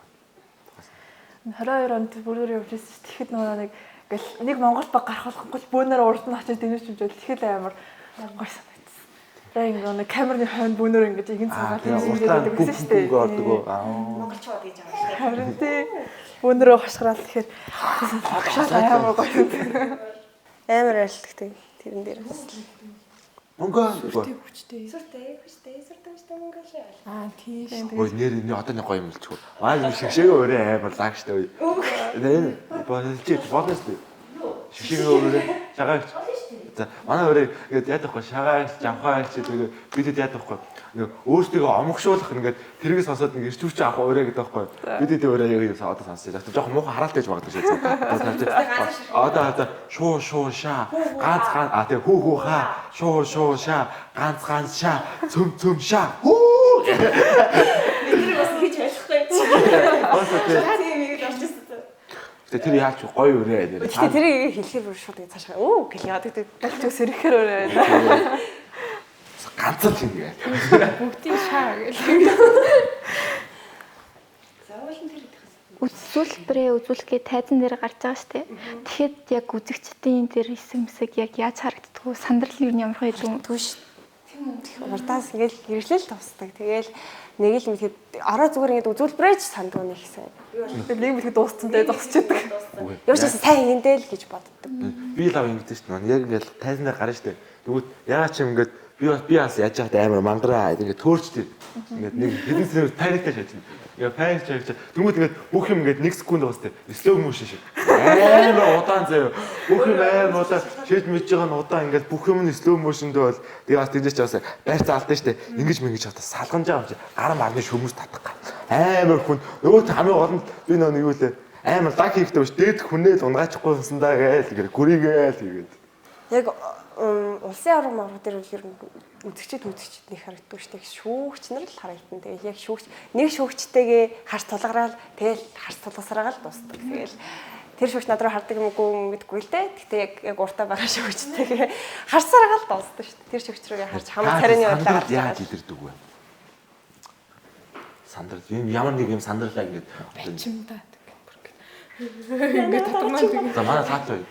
22 онд бүрээр явж ирсэн шүү. Тэгэхэд нөгөө нэг ингээл нэг Монгол баг гарах болохгүй бөөнөр урд нь очиж дэмжиж үзвэл тэгэхэд амар гоё санагдсан. Тэгээ ингээд нэг камерны хойно бөөнөр ингээд игэн цагаал дэмжиж үзсэн шүү дээ. Монголчууд гэж байгаа шүү дээ. Харин тий бөөнөрөө хашгираад тэгэхээр амар гоё. Амар арилдагтэй тэрэн дээр бас. Мөнгө. Хүчтэй. Сүртэй мөнгө шээ. Тийм. Ой нэр энэ одоо нэг гоё юм болчихгоо. Аа юм шигшээгээ өөрөө амар лаг штэ. Нэр болчихсон дээ. Шигшээгээ өөрөө шагаач. За манай өөрөө ингээд яад байхгүй шагаач, жавхаач тэгээ бидэд яад байхгүй. Нэг өөртөө омгшуулах ингээд тэргээс сонсоод нэг ирчүүч авах өөрөө гэдэг байхгүй. Бидэд өөрөө яг юм одоо сонсож байна. Жохон муухан хараалт гэж багдаг шээ. Одоо шуу шаа ганц тэгээ хүү хаа шуу шаа ганц шаа цөм шаа хүү. Тэр бас хийж байхгүй. Тэгээ тэр яач гоё өрөө нэр. Гэхдээ тэрийг хэлэхээр бүр шууд цаашаа өө гэл яадаг тэг. Галч сэрэхээр өөрөө байна. Ганцхан тийм ээ. Бүгдийн шаа гэл. Үзүүлбэрээ үзүүлэхэд тайзан дээр гарч байгаа штэ. Тэгэхэд яг үзэгчдийн дээр эсэмсэг яг яаж харагддгүү сандрал юу ямар байдаг юм Түш. Урдаас ингээл хэрэглэл тусдаг. Тэгээл нэг л мэд ороо зүгээр ингээд үзүүлбэрээ ч сандгүй нэг гэсэн. Тэгээд нэг мэтгэд дууссан дээ зогсчихдаг. Ямар ч гэсэн сайн ингэдэл гэж боддог. Би лав ингэдэж шүү дээ. Яг ингээд тайзан дээр гарна штэ. Тэгвэл ягаад ч юм ингээд би бас яаж яхад амар мангараа ингээд төөрчтэй. Ингээд нэг хэдэн сар паниктай шатна. Ингээд паник чагч. Тэгмүүд ингээд бүх юм ингээд 1 секунд бастай. Slow motion шиг. Амар удаан заяа. Бүх юм амар удаан шийд мэдж байгаа нь удаан ингээд бүх юм нь slow motion дээр бол тэгээ бас тэндэж ч бас байр заалтай штэ. Ингэж мэнгэж хата салганж байгаа юм чи. Гар марны шөмөс татах гал. Амар хүн. Нөгөө хамгийн гол нь би нөгөө юу лээ. Амар даг хийхтэй биш. Дээд хүнээ л унгаачихгүй юмсан даа гээл ингээд гүрийгээл тэгээд. Яг улсын авраг маргууд дээр ер нь үзэгчд нэг харагддаг шүү дээ. Шүүгч нар л харагдана. Тэгээ яг нэг шүүгчтэйгээ харц тулгараал тэгэл харц тулгасараагаал дуустдаг. Тэгэл тэр шүүгч над руу хардаг юмгүй гэдэггүй л дээ. Гэтэ яг уртаа байгаа шүүгчтэйгээ харцараагаал дуустдаг шүү дээ. Тэр шүүгч рүүгээ харж хамаг царайны урдаа гарч яаж идэрдэг вэ? Сандрал ямар нэг юм сандралаа ингээд Чимдаа гэх ингээд татгамаа. За манай цаатлаа.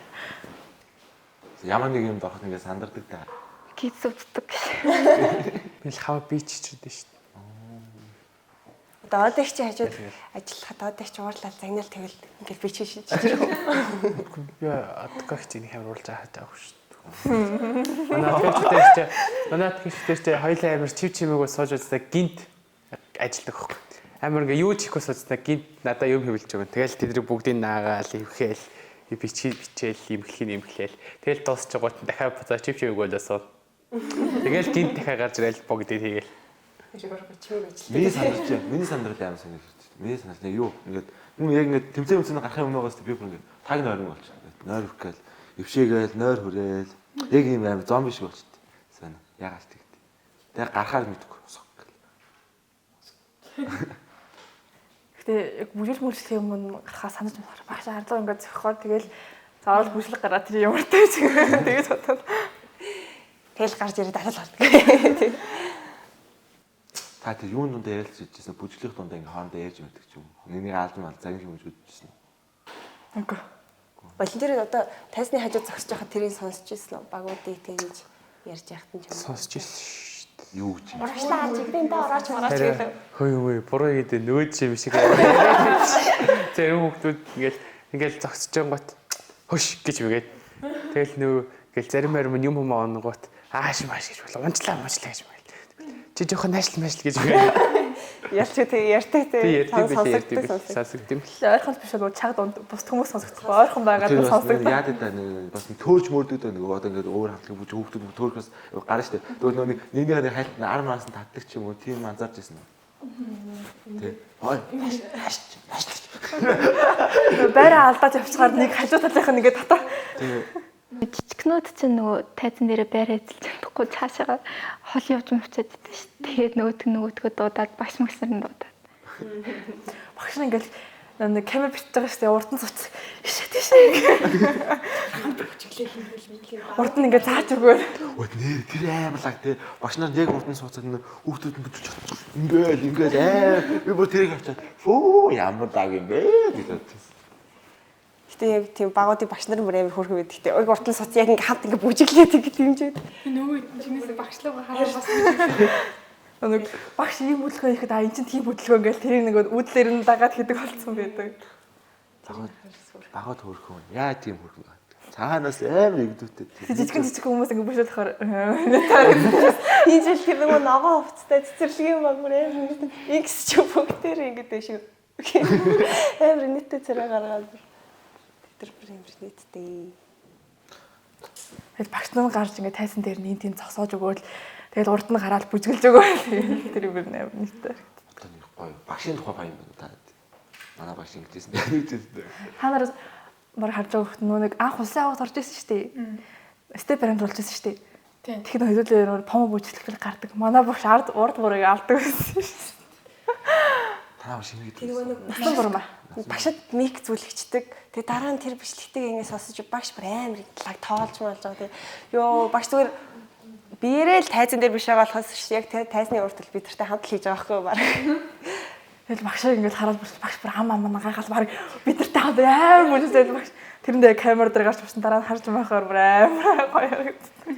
Ямар нэг юм дорхот ингээд сандардаг та. Кидс үздэг. Би л хава бич чичрээд шүү дээ. Одоо одыг чи хажууд ажиллахад одыг чи уурлал загнаал тэгэл ингээд би чи шиж. Би одгох чинь хямруулж байгаа шүү дээ. Манай тэгчтэй хоёлаа амар чимээгөө сууж үздэг гинт ажилдаг хөөх. Амар ингээ юу ч хийхгүй суучдаа гинт надаа юм хэвлж байгаа. Тэгэл тэдний бүгдийг наагаал ивхээл бичээл имхлээл. Тэгэл дуусч байгууд дахиад буцаа чимээгөө лосоо. Тэгэл гинт дахиад гарч ирэл богдээ хийгээл. Миний сандрал амар санагдаж байна. Миний сандрал юу ингээд яг ингээд тэмцээн өмцөнд гарахын өмнөөс би бүр ингээд таг нойрон болчихсон. Нойр хүргээл өвшөөгөөл нойр хүрээл яг юм амар зомби шиг болчихсон. Сайн яагаад тэгт. Тэгээ гарахаар мэдгүй сог гэл. Гэтэ яг бүжил юм гарахаа санаж байна. Багш харлаа ингээд зөхөхөөр тэгэл заавал бүжил гараад тэр ямартай ч тэгээд бодоод Тэгэл гарч ирээд алал болдог. Та тэр юунд дунд ярилцж ирсэн бүжиглэх дунд ингээ хоорондоо ярьж мэддэг ч юм. Нэгний алдан мал загин юм үзчихсэн. Үгүй. Волонтерд одоо тайзны хажууд зогсож байхад тэрийг сонсч ирсэн үү? Багуудыг тэгж ярьж яхад нь ч юм. Сонсч ирсэн шүү дээ. Юу гэж. Урагшлаа чигрийн дэ орооч мараач гэлээ. Хөөе буруу гэдэг нөөд юм шиг. Тэр хүүхдүүд ингээл зогсож байгаа гот. хөш гэж үгээд. Тэгэл нөгөө гэл заримаар юм онгоот ааш маш гэж болоо унчлаа гэж мэл. Чи жоохон наашл гэж үгээд. Ялч тэгээ ярьдаг тэгээ сонсогдсон. Ойрхон биш бол чаг дунд бус хүмүүс сонсогдохгүй. Ойрхон байгаад сонсогдсон. Яа гэдэг нэг бас төөрч мөрдөд нөгөө одоо ингээд өөр хамтлаг бүж хүүхдүүд төөрхөөс гарна штэ. Тэгвэл нөгөө нэгний хайлт ар мараас нь татдаг ч юм уу тийм анзаарч ирсэн үү? Тэг. Ой. Байраа алдаад явчихаар нэг хажуу талынх нь ингээд татаа. Жижигнүүд чинь нөгөө тайзан дээрээ байраа эзэлж чадахгүй цаашаа хол явж мөвчөөд идэв шүү. Тэгээд нөгөөдгөө дуудаад багш мэгсэрэн дуудаад. Багш нь ингээл нэг камер битж байгаа шүү. Урд нь суц. Ишээ. Урд нь ингээд зааж өгөөл. Өө нэр тэр аймарлаг тий. Багш нар яг урд нь сууцаад хүүхдүүд нь бүжиж ингээд би бүр тэрийг авчаад фүү ямар даг юм бэ гэдэг. Гэтэ яг тийм багуудын багш нар бүр амар хөөрхөн байдаг. Гэтэ урд нь суц яг ингээд хамт ингээд бүжиглээд гэдэг юм жий. Нөгөө чинээс багшлаа хараа бас нэг багш ийм хөдөлгөөн ихэд энэ чинь тийм хөдөлгөөн ингээл тэр нэг үүдлэр нь дагаад гэдэг болсон байдаг. Багууд хөөрхөн. Яа тийм хөөрхөн. Цаанаас амар игдүүтэй. Жижиг хүмүүс ингээд бүшэл болохоор энэ жил тэр нөгөө ногоо хувцтай цэцэрлэгийн баг бүр амар X ч бүгдээр ингээд дэшиг. Амар нийтээ царай гаргаад тэр бүр амар нийттэй. Тэгэл багш нар гарч ингээд тайсан дээр нь тийм зогсоож өгөөл тэгэл урд нь гараад бүжгэлж өгөөл тэр бүр амар нийттэй. Одоо нэг гоё багшийн тухай баян байна та. Манай багш ингэжсэн. Та нараас мөр харж байгаа хөлт нөгөө нэг анх улсын аваад орж ирсэн шүү дээ. Степ баримт болж ирсэн шүү дээ. Тэгэхээр хөдөлгөөр помо бүжгэлэл гардаг. Манай багш урд бүрийг алдаг байсан шүү. Та багш ингэ гэдэг. Насан бурмаа. Багшд мик зүлгчдэг. Тэгээ дараа нь тэр бичлэгтийг ингэ сонсож багш бүр амар лаг тоолж малж байгаа. Тэгээ ёо багш зүгээр биерэл тайзан дээр биш байгаа болохоос яг тайзны урд тал бидэртэй хамт л хийж байгаа байхгүй баг. Тэгэл багшаа ингээд хараад багш бүр ам гайхал баг бидэртэй хамт амар бүжгэлж багш тэрэндээ камер дээр гарч ирсэн дараа нь харж байхаар бүр амар гоё харагдсан.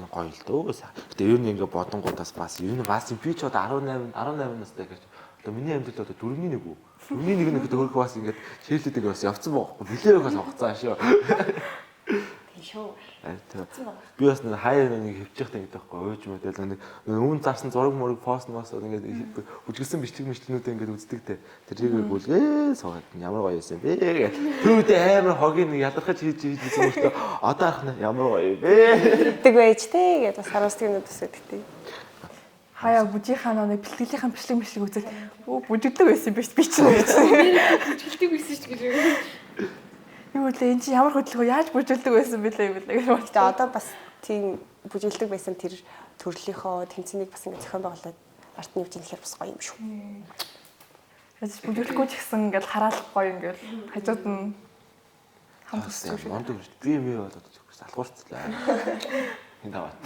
Гоё л дөө. Гэтэ ер нь ингээ бодонгуудаас бас энэ бас би ч одоо 18 настай гэж одоо миний амьдрал одоо 4-1 үү? 4-1 нэхэд хөрөх бас ингээд шээлээд ингээ бас явцсан байхгүй. Нилээ бас хугацаа шүү. Шүү. Би бас нэг хаяа нэг хөвчих гэдэг байхгүй ууж мэтэл нэг үүн зарсан зураг мөрөг пост мост ингээд бүжгэлсэн бичлэгнүүдээ ингээд үздэг те. Тэрийг бүлгээ суугаад ямар гоё юм бэ гэх. Түүдээ амар хогийн нэг ядархаж хийж үзсэн мөртөө одоо арах нь ямар гоё юм бэ гэдэг байж те гэдээ бас харуулсан юм бас гэдэг те. Хаяа бүжийнхаа нэг бэлтгэлийнхэн бичлэг үзэл бүжигдэг байсан биш би ч нэг бүжгэлдэг байсан ч гэж. Юу лээ энэ чи ямар хөдөлгөөн яаж бүжгэлдэг байсан бэлээ гэж бодсон. Тэгээ одоо бас тийм бүжгэлдэг байсан тэр төрлийнхөө тэмцээнийг бас ингэ зохион байгуулад арт нь хэмжинэхээр бас гоё юм шүү. Тэгэж бүжгэлгүй ч гэсэн ингээл хараалах гоё ингээл хажууд нь хамт өссөн шүү. Монд гэж би юм болоод зөвхөн алхуурцлаа. Энд аваад.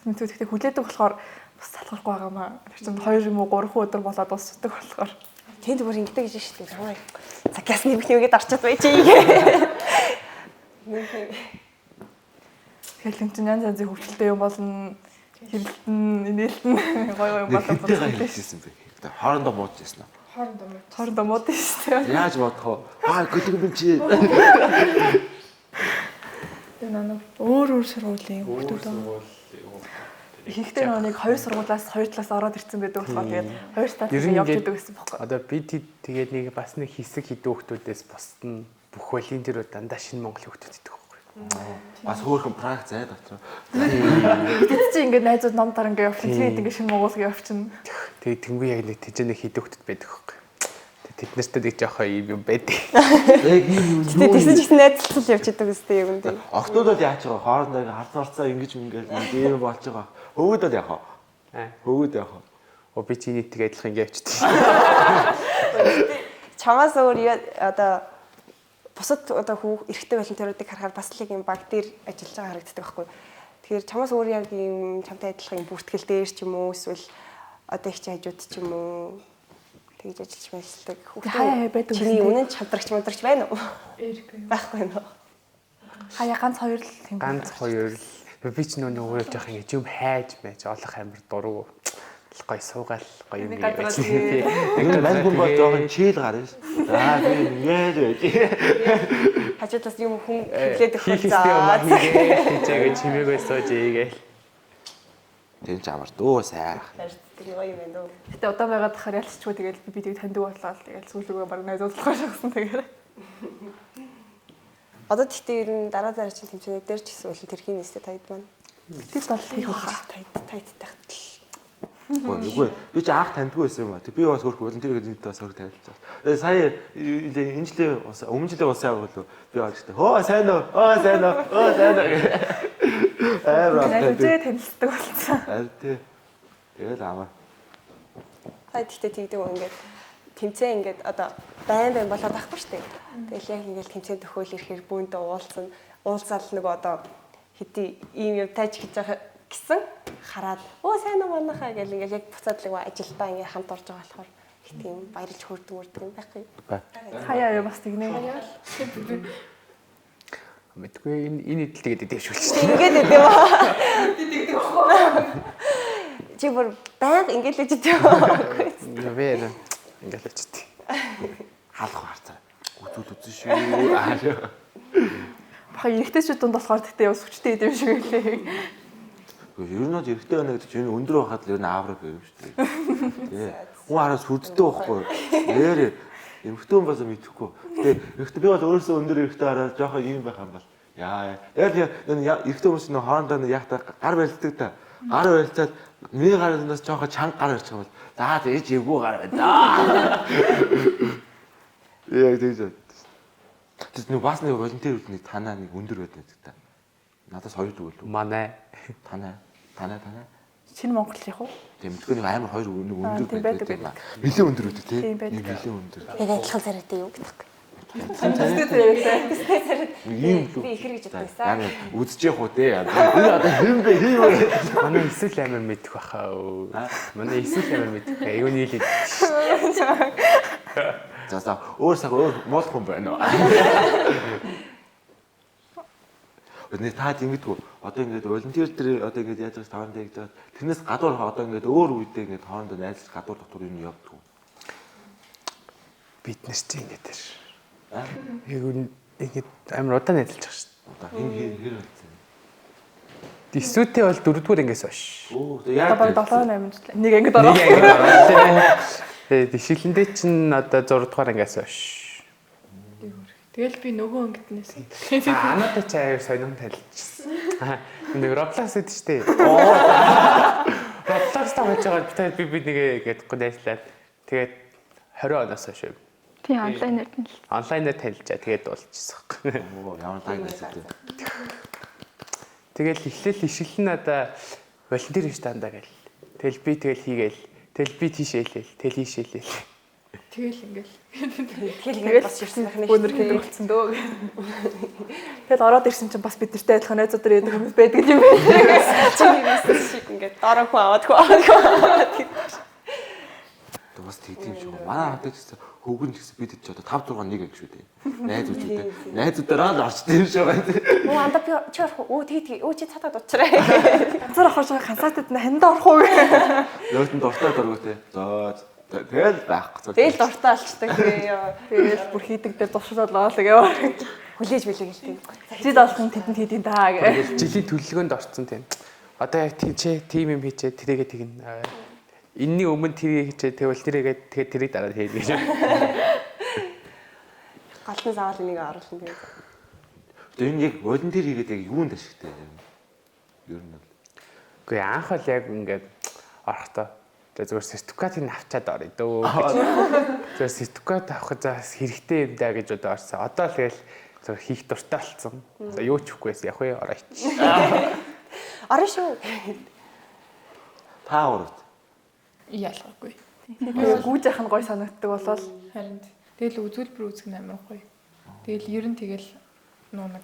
Тэгтээ хүлээдэг болохоор бас салгахгүй байгаа маа. Тэр чинь 2 юм уу 3 өдөр болоод дуусдаг болохоор. Тэнд бүр ингэдэг гэж шүү дээ. Хамаа. Цагаас нэмэхэд орчод байж ий. Тэгэл энэ чинь янз янзын хөвчлөлтэй юм болно. Хэрэлтэн, нээлтэн гоё юм болоод хэлсэн бэ. Хоорондоо мууж байсан уу? хоорондоо мод шүү дээ. Яаж бодох вэ? Гэдэг юм чи. Тэгээ нана өөр сургуулийн хүмүүс Ихтэй нэг 2 сургуулиас 2 талаас ороод ирсэн байдаг болохоор тэгээд 2 талаас явж идэг гэсэн бохоо. Одоо бид тэгээд нэг бас нэг хэсэг хідэн хүмүүсээс босд нь бүх волонтерууд дандаа шинэ Монгол хүмүүс идэх байхгүй. Бас хөөрхөн практик зайд дотор. Тэд чи ингээд найзууд ном дараа ингээд явчихсан. Тэгээд ингээд шинэ Монгол явчихна. Тэгээд тэнгуү яг нэг тэжээ нэг хідэн хүмүүс байдаг байхгүй. Тэд нартай нэг жоохон юм байдаг. Яг юм юу. Тэгээ тэгсэн ч гэсэн найзлал явж идэг үстэй юм дээ. Октод бол яаж байгаа хоорондоо харднарцаа ингэж ингээд ийм болж байгаа. Хөвгөд бол яах вэ? Хөвгөд яах вэ? Оо би чиний тэг адилхан ингэ явчихсан. Чамаас өөр одоо бусад одоо эрэгтэй волонтеруудыг харахаар бас л юм баг дээр ажиллаж байгаа харагддаг байхгүй. Тэгэхээр чамаас өөр яг юм чамтай адилхан юм бүртгэл дээр ч юм уу эсвэл одоо их хажууд ч юм уу тэгж ажиллаж байлдаг. байдаг Чиний үнэн чамдрагч байна уу? Байхгүй нөө. Хаяа ганц 2 л юм. Ганц 2 л би ч нөгөө жоох ингэ юм хайж байж олох амар дуруу. гоё суугаал гоё юм Нэг яаж газраас тий. Энэ мань хүн бол жоохон чийл гарна ш. Аа би ингээд байж. Хажуудлаас юм хүн хэлээд өгөх хийхтэй юм хийгээ чимээгүй сууж ийгээл. Тэн ч амар дөө сайн. Харилцдаг гоё юм байна уу. Гэтэ одоо байгаад тахаар ялцчихгүй тэгэл би тийг таньдаг боллоо тэгэл сүүлрүүгээ баг найзуулах шахсан тэгээд. Одоо тэгтээ ер нь дараа чинь тэмцээнүүд дээр ч гэсэн бол тэрхийн нэстэй тайд байна. Тэд бол хийх баха. Тайдтай хатал. Үгүй би ч анх таньдгүй байсан юм ба. Би бас хөрх волонтер гэдэг бас хөрх танилцсан. Тэгээ сая энэ жилийн өмнө жилийн улсын агуулга би орж ирсэн. Хөө сайн уу? Оо сайн уу? Оо сайн уу? Найзээ танилцдаг болсон. Аа тий. Тэгэл амар. Тайд тэгтээ тэгдэг юм ингээд тэмцээн ингээд одоо байн болоод байхгүй шүү дээ. Тэгэл яг ингээд тэмцээн төхөөл ирэхээр бүүндээ уулзаал нөгөө одоо хэдий ийм юм тааж хийж байгаа гэсэн хараад оо сайн уу манайхаа гэл ингээд яг буцаад л ажилдаа ингээд хамт орж байгаа болохоор их тийм баярлж хөрдөг юм байхгүй. Хаяа бас тэгнэ. Мэдгүй энэ идэлтэйгээ дэвшүүлж шүү. Ингээд өгдөө ба. Чи бүр байнга ингээд л үжиж байгаа. Нэр ингээл л чит. Халах харцаа. Үтүүд үзэн шүү. Аа. Баха эрэгтэйчүүд дунд болохоор тэгтээ бас хүчтэй идэв шиг үлээ. Ер нь эрэгтэй байна гэдэг чинь өндөр байхад л ер нь аавраг юм шүү дээ. Тий. Хүн хараас хүрдтэй байхгүй. Нэр эмэгтэй хүн бас мэдэхгүй. Тэгээ эрэгтэй би бол өөрөөсөө өндөр эрэгтэй хараад жоохон ийм байх юм бол. Яа. Тэгэл эрэгтэй хүмүүс нь хоорондоо яахтаа гар барилддаг та. Гар барилцаад миний гараас жоохон чанга гар ирчих юм бол. За тэгэж эвгүй гар байна. Яг тэгж. Тэс нэг бас нэг волонтер үдний танаа нэг өндөр байдаг та. Надаас хоёр зүгэл үү? Манай Танаа. Шинэ Монгол яг уу? Тэмдгэн нэг амар хоёр өндөр тийм байдаг. байдаг. Нилээ өндөр байдаг тий. Тийм байдаг. Нилээ өндөр. Яг адилхан царайтай юу гэдэг. Тэстэй зэрэгтэй. Ийм л. Би их хэрэг жидсэн. Яг үзэж явах уу те. Энэ одоо хэм бэ хийв. манай эсвэл амар мэдэх баха. Манай эсвэл амар мэдэх. Айгуу нийлээд. За өөр цаг өөр мол хүн байна уу? Өнөө таад ингэдэггүй. Одоо ингээд волонтер дээр одоо ингээд яаж байгаа таван дээр гэж. Тэрнээс гадуур одоо ингээд өөр үедээ ингээд хоорондоо найзлж гадуур дотор юу явдаг. Бид нар ч ингэ дээр. Яг ингэ амар удаан найзалж байгаа шүү дээ. Одоо хэр болсон. Дисүүтэй бол 4-р ангиас хойш. Оо Одоо баг яг 7-8 жил. Нэг ангид ороо. Тэгээ дишилэндээ чинь одоо 6-р ангиас хойш. Тэгэл би нөгөө ангиднээс. Анаатай ч аяар сонирн талжчихсан. Нэг Roblox гэдэг чинь. Roblox тавьж байгаа би нэгэ гэдэггүй найзлаад тэгээд 20 оноос хойш. Тийм онлайнаар нь л. Онлайнаар танилцаа тэгээд уулзчихсан. Оо ямар таг байсан. Тэгэл эхлээл ишгэлэн одоо волонтер хийж таандаа гэл. Тэгэл би тэгэл хийгээл. Тэгэл би тийшээлээл. Тэгэл ийш eelээл. Тэгэл ингээл. Тэгэл бас ирсэн байх нэг. Өнөр хийдэг болсон дөө. Тэгэл ороод ирсэн чинь бас бид нартай адилхан найзууд нар яадаг хүмүүс байдаг юм байна. Чи хийсэн шиг ингээд дараа хүн аваад. Бас тэгдэм шүү. Манай хатаг гэсэн хөвгөн гэсэн бид ч одоо 5 6 1 шүү дээ. Найзуудтай. Найзуудаараа л орчтой юм шүү байгаа. Оо анда би чи орох уу? Оо тэгээ. Оо чи цатаад уучраа. Ганцаар орохоор жоо хансаатад ханд орох уу? Лоотон дуртай дургуйтэй. За тэгэл байхгүй. Тэгэл дуртай алчдаг тэгээ. Тэгэл бүр хийдэг дээр дуршуулаад гээ. Хүлээж билээ гэлтэй. Хэд олхон тэдэнд хийдин даа гэ. Жилийн төлөвлөгөөнд орцсон тийм. Одоо яг тийм юм хийчээ тэрийгээ тэгнэ. Энэний өмнө тэрийг хийчээ тэгвэл тэрийгээ тэгээд тэрийг дараа хийлээ гэж. Галтны заавал энийг оруулсан тэгээ. Тэгээ энэ яг волонтер хийгээд яг юунд ашигтай юм? Ер нь бол. Үгүй анх л яг ингээд орохдоо зүгээр сертификатыг авчаад орё дөө. Зүгээр сертификат авах заас хэрэгтэй юм даа гэж одоо орсон. Одоо л тэгэл зөв хийх дуртай болсон. За юу ч үхгүйс яг уу орооч. Орно шүү. Та урд. Ялгаагүй. Тэгээ гүйж яхах нь гой санагддаг болол Харин тэгэл үзүүлбэр үзэх нь амар гоё. Тэгэл ер нь тэгэл нэг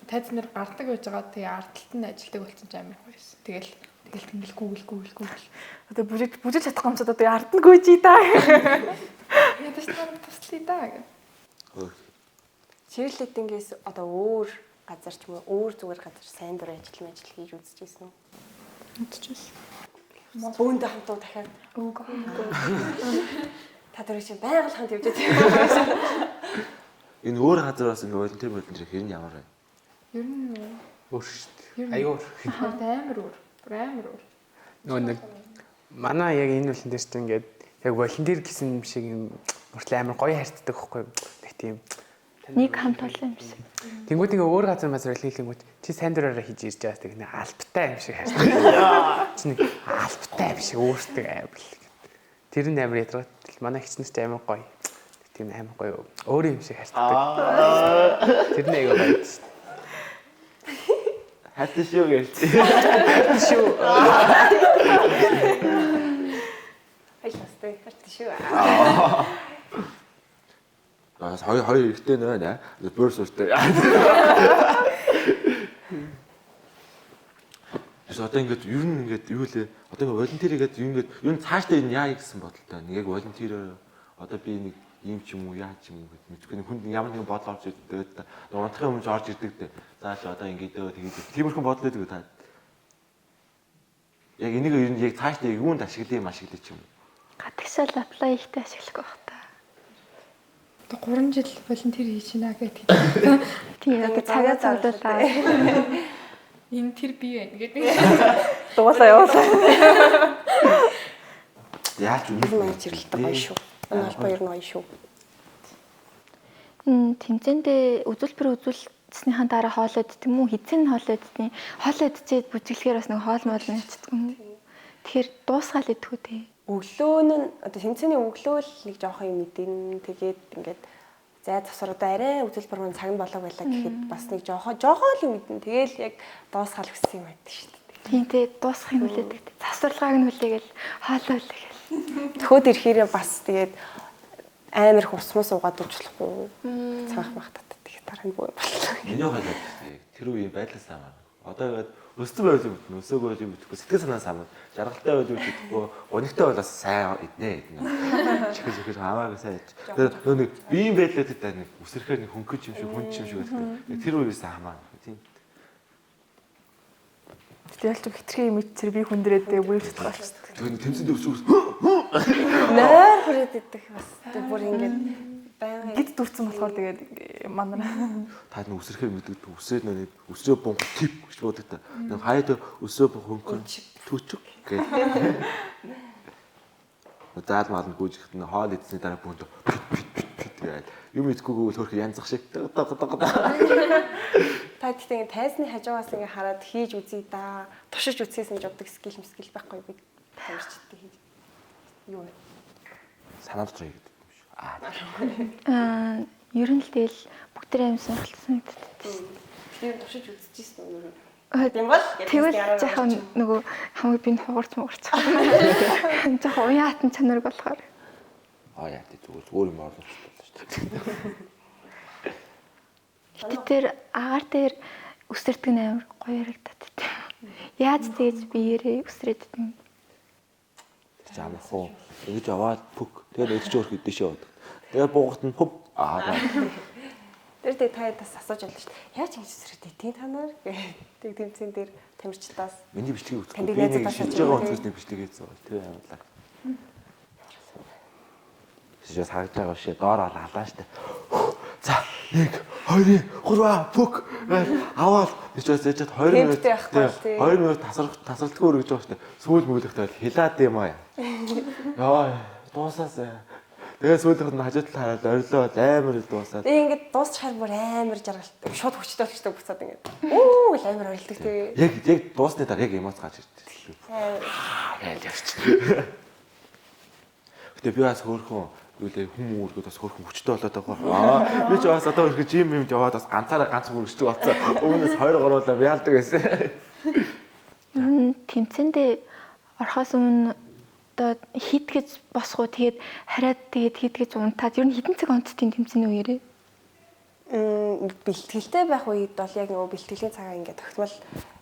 тайз нар гардаг байж байгаа тэгээ ардталт нь ажилдаг болсон ч амар гоё байсан. Тэгэл гүүгэл. одоо бүжиж чадах гомцод одоо ард нь гүйж ий даа. Ядаж нарт туслая даа гэх. Чирлэтингээс одоо өөр газар ч юм уу өөр зүгээр газар сайн дурын ажил хийж үзчихсэн үү? Мэдчихсэн. Бөөндөө хамтуу дахиад. Үгүй. Та дөрөв чинь байгаль хамт явж байгаа. Энэ өөр газар бас ингээ волонтер хэр нь ямар вэ? Ер нь Өөр шүү дээ. Аюур. амар өөр. Амар өөр. Нөгөө нэг манай яг энэ волонтер чинь ингээд яг волонтер гэсэн юм шиг юм мөртлөө амар гоё хайрцдаг байхгүй юу? Тэг тийм. Нэг хамт олон юм шиг. Тэнгүүд ингээ өөр газар мазар хэлэнгүүт чи сайн дураараа хийж ирж байгаа гэдэг нэг албатай юм шиг хайрцдаг. Чи нэг албатай юм шиг өөртөө амар л. Тэр нь амар ядраад манай хичнэс ч амар гоё. Тийм амар гоё өөр юм шиг хайрцдаг. Тэр нэг гоё шүү. Хайртай шүү гэж. Шүү. Хайртай шүү. Бас хоёр хэрэгтэй нэ. Бөрс үүртэй. Тэс одоо ингээд ер нь ингээд юу лээ. Одоо ингээд волонтер гэдэг юм ингээд ер нь цаашдаа энэ яа гэсэн бодолтой. Нэг яг волонтероор одоо би нэг ийм ч юм уу яа ч юм уу гэж мэдгүй хүнд ямар нэгэн бодол орж ирдэг. Унтахын өмнө орж ирдэг дээ. Зааш одоо ингээд тэгээд тиймэрхэн бодол өгдөг та. Яг энийг ер нь яг цаашдаа юунд ашиглая ч юм уу. Гадагшаал аплай ихтэй ашиглах байх та. Одоо 3 жил волонтер хийж байна гэдэг. Тийм яг цагаа зовлуулаа. Энэ тэр би байна гэдэг. Дуулаа явуулаа. Яаж Энэ маань чиглэлтэй гоё шүү. Энэ албаа ер нь гоё шүү. Тэмцээндээ үзүүлбэр үзүүлснийхаа дараа хоолойд тийм үү хэзээ хоолойд тийм хоолойд чээд бүжиглэхээр бас нэг хоол моол нэцдэг юм. Тэгэхээр дуусгаал идэх үү те. Өглөө нь одоо тэмцээний өглөө л нэг жоохон юм идэн тэгээд ингээд зай засвар одоо арай үзүүлбэр маань цаг нь болоо байлаа гэхэд бас нэг жоохон л юм идэн тэгээд яг дуусгаал гэсэн юм байдаг шүү дээ. Тийм те дуусгахыг хүлээдэг. Засварлагааг нь хүлээгээл хоолой хүлээгээл. Төхөөд ирэхээрээ бас тэгээд амар их ус мус уугаад уучлахгүй. Цаах махтаад тэгээд дараа нь бүү боллоо. Миний хайлаад тэр үеийн байдлаас хамаар. Одоо ингээд өссөн байл юм битэн, өсөөгүй байл юм битгэхгүй, сэтгэл санаа самар, жаргалтай байл юм битгэхгүй, гонигтай бол бас сайн иднэ. Чихэр хамаагүй сайн ич. Тэр нэг биеийн байдлаад та нэг үсрэхээр нэг хөнгөж юм шиг, хүнд юм шиг байдаг. Тэр үеэс хамаа. Тийм. Тэгэл ч хитрхи юм ичэр би хүндрээдээ бүрийгч болчихсон. Тэр тэмцэнд өсөж Нойр хүрээд идэх бас бүр ингээд байнга Гид дүрцэн болохоор тэгээд манай та нэг үсрэхээр мэддэг үсрээд нэг үсрээ бомб тип гэж боддог та. Нэг хаяад өсөө хөнгөн түүчг гэх. Заал маал нь гүйжихэд нь хоол идсний дараа бүнд тэгээд юм идэхгүйгээр хөрх янзах шиг та гэхдээ ингээд тайзны хажуугаас ингээд хараад хийж үзье да. Тушиж үзсээс нь жоддаг скил байхгүй би тавьчихдаг хийж. Юу вэ? санаа дотор хийгээд юм шүү. Ер нь л тэгэл бүгд аим сонирхолтой санагддаг. Тэр тушиж үзчихсэн юм уу? Тийм бол Тэгвэл жоохон нөгөө хамгийн би хугарч мугарч. Жоохон уяатан чанарг болохоор. Яа тий зүгээр юм орлоо шүү дээ. Гэтэ тэр агаар дээр үсэрдэг нь амар гоё ярагдаад тийм. Яаж тэгэж биеэрээ үсрээд тийм. Жамах уу. Ингэж аваад пүк. Тэгээд өдөрч өөрх идэшээ яваад. Тэгээд буугат нь хөв. Тэр тэгээд таядаас асууж байлаа шүү дээ. Яаж ингэж үсрээд тийм та нар гэдэг тэмцэн дээр тамирчдаас Миний бичлэгийг үзэхгүй. Танд Би нэг найзуудаас шилж байгаа өнцгөөсний бичлэг хийсэн. Тэр амлаа. Сейчас харж байгаа шээ доор алаа штэ. За 1 2 3 пүк аваад бичээс ээжэд 2 минут 2 минут тасралтгүй өргөж байгаа штэ. Сүүл мөглөхтэй хилаад юм аа. Яа дуусаасаа. Тэгээ сүүлийнх нь хажууд тал хараад орилоо амар дуусаад. Тэгээ ингээд дуусчихаар бүр амар жаргалтай. Шууд хүчтэй болчихдог буцаад ингээд. Оо амар орилдог тэгээ. Яг дуусны дараа яг эмоц гарч ирдэг. Яа явчих. Гэтэ би бас хөөрхөн үлээ хүмүүргүүд бас хөөрхөн хүчтэй болоод байгаа. Би ч бас одоо их жим юмд яваад бас ганцаараа ганц мөрөгчдөг болсон. Өмнөөс 2 3 бяалдаг байсан. Тэмцээндээ орохоос өмнө одоо хит гэж босгоо тэгээд хараад тэгээд хит гэж унтаад ер нь хэдэн цаг унтдیں۔ Тэмцээний үеэрээ. Бэлтгэлтэй байх үед бол яг нөгөө бэлтгэлийн цагаа ингээд тогтмол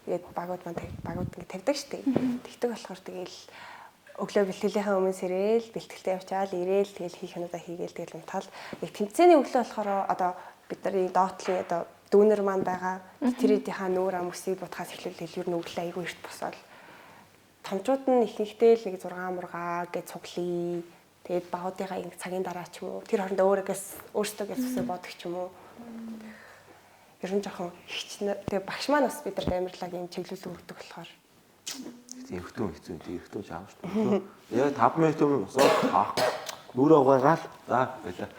ингээд багууд ингээд тавьдаг штеп. Тэгдэг болохоор тэгээл өглөө бэлтгэлийнхаа өмнө сэрэл бэлтгэлтэй явчаал ирээл тэгэл хийх юмудаа хийгээл тэгэл унтаал. Яг тэмцээний өглөө болохоор одоо бид нарын доотлын одоо дүүнер маань байгаа тэрийнхаа нүүр ам өсийг бутгаас эхлүүлэл ер нь өглөө айгүй эрт босоод томчууд нь ихэнхдээ л нэг 6 мургаа гэж цуглая. Тэгээд багуудынхаа ингэ цагийн дараа ч юм уу тэр хоорондоо өөрсдөө зүсээ бодог ч юм уу. Ер нь жоохон хичнээн. Тэгээд багш маань бас бидэрт амарлаг юм чиглэл өгдөг болохоор. Тийм хөтөн хэцүү. Тийм хөтөн шаав шүү дээ. Яа 5 минут юм босоод хаах. Нүрээ угаагаал. За байлаа.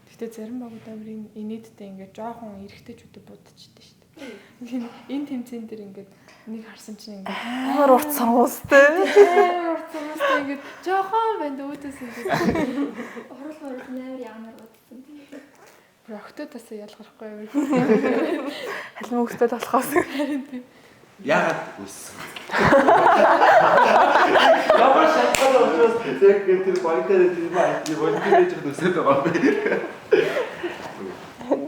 Гэтэ зарим багууд амар инээдтэй ингээд жоохон эргэжтэйчүүдэд будчихдээ шүү дээ. Энэ тэмцээн дээр ингээд нэг харсан чинь ингээд амар урт самуустай. амар урт самуустай ингээд жоохон банд өөдөөс ингээд Орол амар ямар бодсон. проектоодаас ялгархгүй амар. Халим хөвгтэй болохоос. Яагаад үссэн? Ямар шатгаад очоод яг тэр банкээр тэр банкээр үсээд байгаа юм бэ?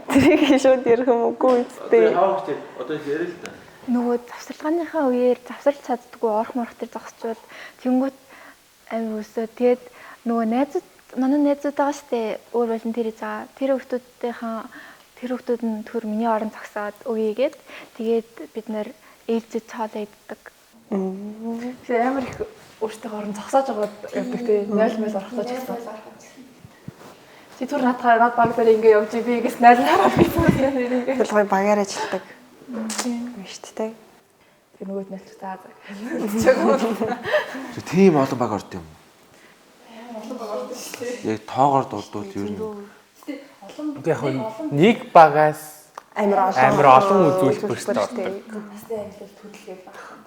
Тэрийг шууд ярих юм үгүй үстэй. Хавагч одоо ярил л та. Нөгөө завсарлагынхаа үеэр завсарлаж чаддгүй орох морох төр зогсчод тэнгуут амир өсөө. Тэгээд нөгөө манай найзууд байгаа штэ өөр волонтер заа. Тэр хүмүүсд нь төр миний орон зогсоод өгьегээд тэгээд бид нэр ээлжид цаалаа иддэг. Тэгээ амар их өөртөө орон зогсоож байгаад явдаг тий. 0 мэл орохдоо ч гэсэн. Чи түр над баг дээр ингээ явж би ингээс 0 хараад би Тэр гоё багаар ажилладаг. Тийм шүү дээ. тэр нөгөөд нь ч заа. Тийм олон баг орд юм. Олон баг орд шүү дээ. Яг тоогоор дурдвал ер нь. Яг нэг багаас Амар олон үзүүлбэр шүү дээ. Насны ангилал төлөвлөгээд байна.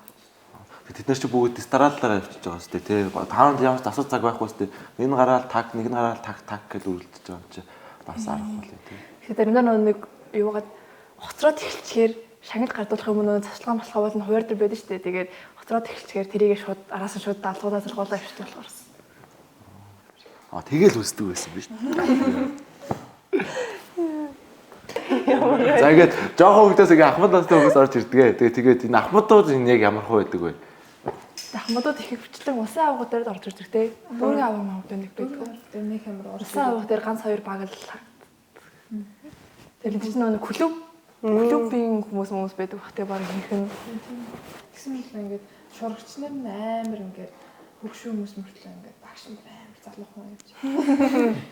Тэд нар чи бүгд дистараллаараа явчихж байгаа шүү дээ. Тэ таанд ямар ч асууц цаг байхгүй шүү дээ. Энэ гараал таг, нэг нь гараал таг гэж үргэлжлэж байгаа юм чи бас аргагүй л тий. Тэгэхээр заримдаа нэг юугаад хоцроод эхэлчихээр шагнал гардуулах юм уу цаслага малхаа бол хуваар дээр байдаг шүү дээ. Тэгээд хоцроод эхэлчихээр тэрийгээ шууд араас нь шууд даалгуудаа зэргуулаа авчихдаг болохоор. Тэгэл үсдэг байсан биз дээ. За ингээд жоохон хөвгдөөс ингээ ахмад настай хүмүүс орж ирдэг. Тэгээд энэ ахмадууд энэ яг ямар хөө байдаг вэ? Ахмадууд их хвчлэн усан авгууд дээр орж ирдэг те. Дүүргийн аваа мавд нэг байдаг. Тэр нэг амар Усан авгууд дээр ганц хоёр баг л. Тэр чинь нэг клубийн хүмүүс байдаг бах те баг их нь. гэсэн мэт ингээд шурагч нар нь амар ингээд хөгшөө хүмүүс мөртлөө ингээд багш нар амар залуухан явж.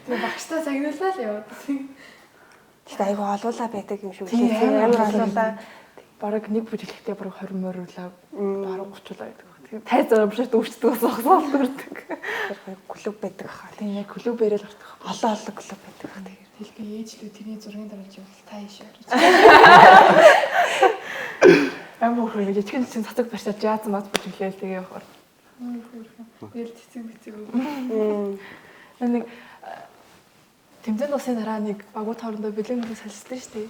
Тэгээ багштай загнуулаа л яваад. Тэгтээ айгу олуулаа байдаг юм шиг үлээ. Амар олуулаа. Бараг нэг бүжиглэхдээ бараг 20 морилаа бараг 30 байдаг. Тэгээ тайз амшигт өвчтдөг сохсоол төрдөг. Клуб байдаг хаа. Тэгээ яг клубээрээ л ордог. Олон клуб байдаг. Хэлбээ ээжлүү тэрний зургийн дараалж явал та ийш орж. Амар хөргөө жижигэн чинь цацаг барьчаад яаз мат бүжиглээл тэгээ явахаар. Тэгэл цэцэг. Нэг тэмцээний усны дараа нэг багууд хоорондоо бэлэн мөрөс салждаг шүү дээ.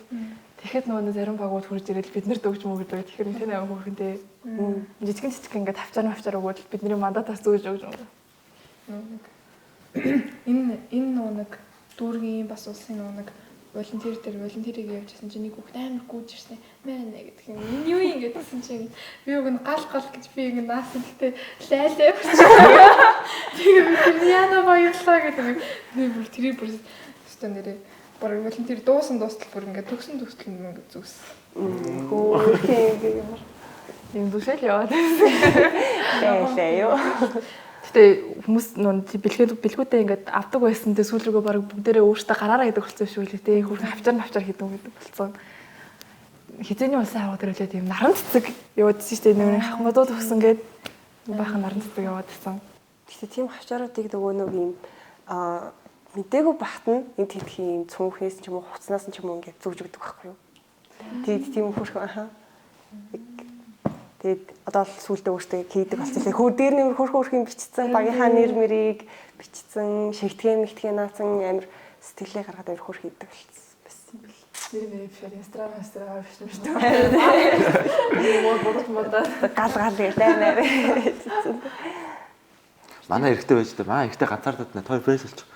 Тэгэхэд нөгөө зарим багууд хурж ирээд бид нарт өгч мөгөд байгаа. Тэгэхээр энэ амар хөрхөнтэй. Жижигэн ингээд тавчаар өгөөд бидний мандатаас зөөж өгч байгаа. Энэ нэг дүүргийн бас улсын нэг волонтер дээр волонтерийг явуулсан чинь нэг хүүхд амар гүйж ирсэн. Мэн гэдэг юм. Энэ юу юм гэдгсэн чинь би уг нь гал гэж би ингэ наасан гэтээ лайлаа явчих. Тэгээ би яна баярлаа гэдэг. Би бүр тэрийг бүр өстө нэрээ бүр волонтер дуустал бүр ингэ төгсөн ингэ зүс. Хөө тийм ямар Юм дүшэл яваад. лээ ёо. Гэтэ хүмүүс нөө бэлгүүдээ ингээд авдаг байсан тэ сүүл рүүгээ бараг бүгдээрээ өөртөө гараараа гэдэг болсон шүү лээ тэ хөрх хавчаар хийдэг гэдэг болсон. Хизээний улсын аваад ирүүлээд юм наран цэцэг яваадсэн шүү дээ нэг хахмадууд өгсөн гээд баахан наран цэцэг яваадсан. Гэтэ тийм хавчааруудыг нөгөө нэг юм мдээгүй багт нь энд хийх юм цүнхээс ч юм уу хуцнаас ч юм уу ингээд зүгж өгдөг байхгүй юу. Тийм хөрх Тэгээд одоо л сүултээ өөртөө хийдэг болсон. Хөр дээр нэмэр хөрх юм бичсэн, багийнхаа нэр мэрийг бичсэн, шигтгэн наацсан амар сэтгэлээ гаргаад амар хөрх хийдэг болсон. Нэр мэр фэр инстаграм авчихсан шүү дээ. Гал ялаа. Манай эрэгтэй байж дээ. Манай эрэгтэй ганцаардаад нэ хоёр пресс болчих.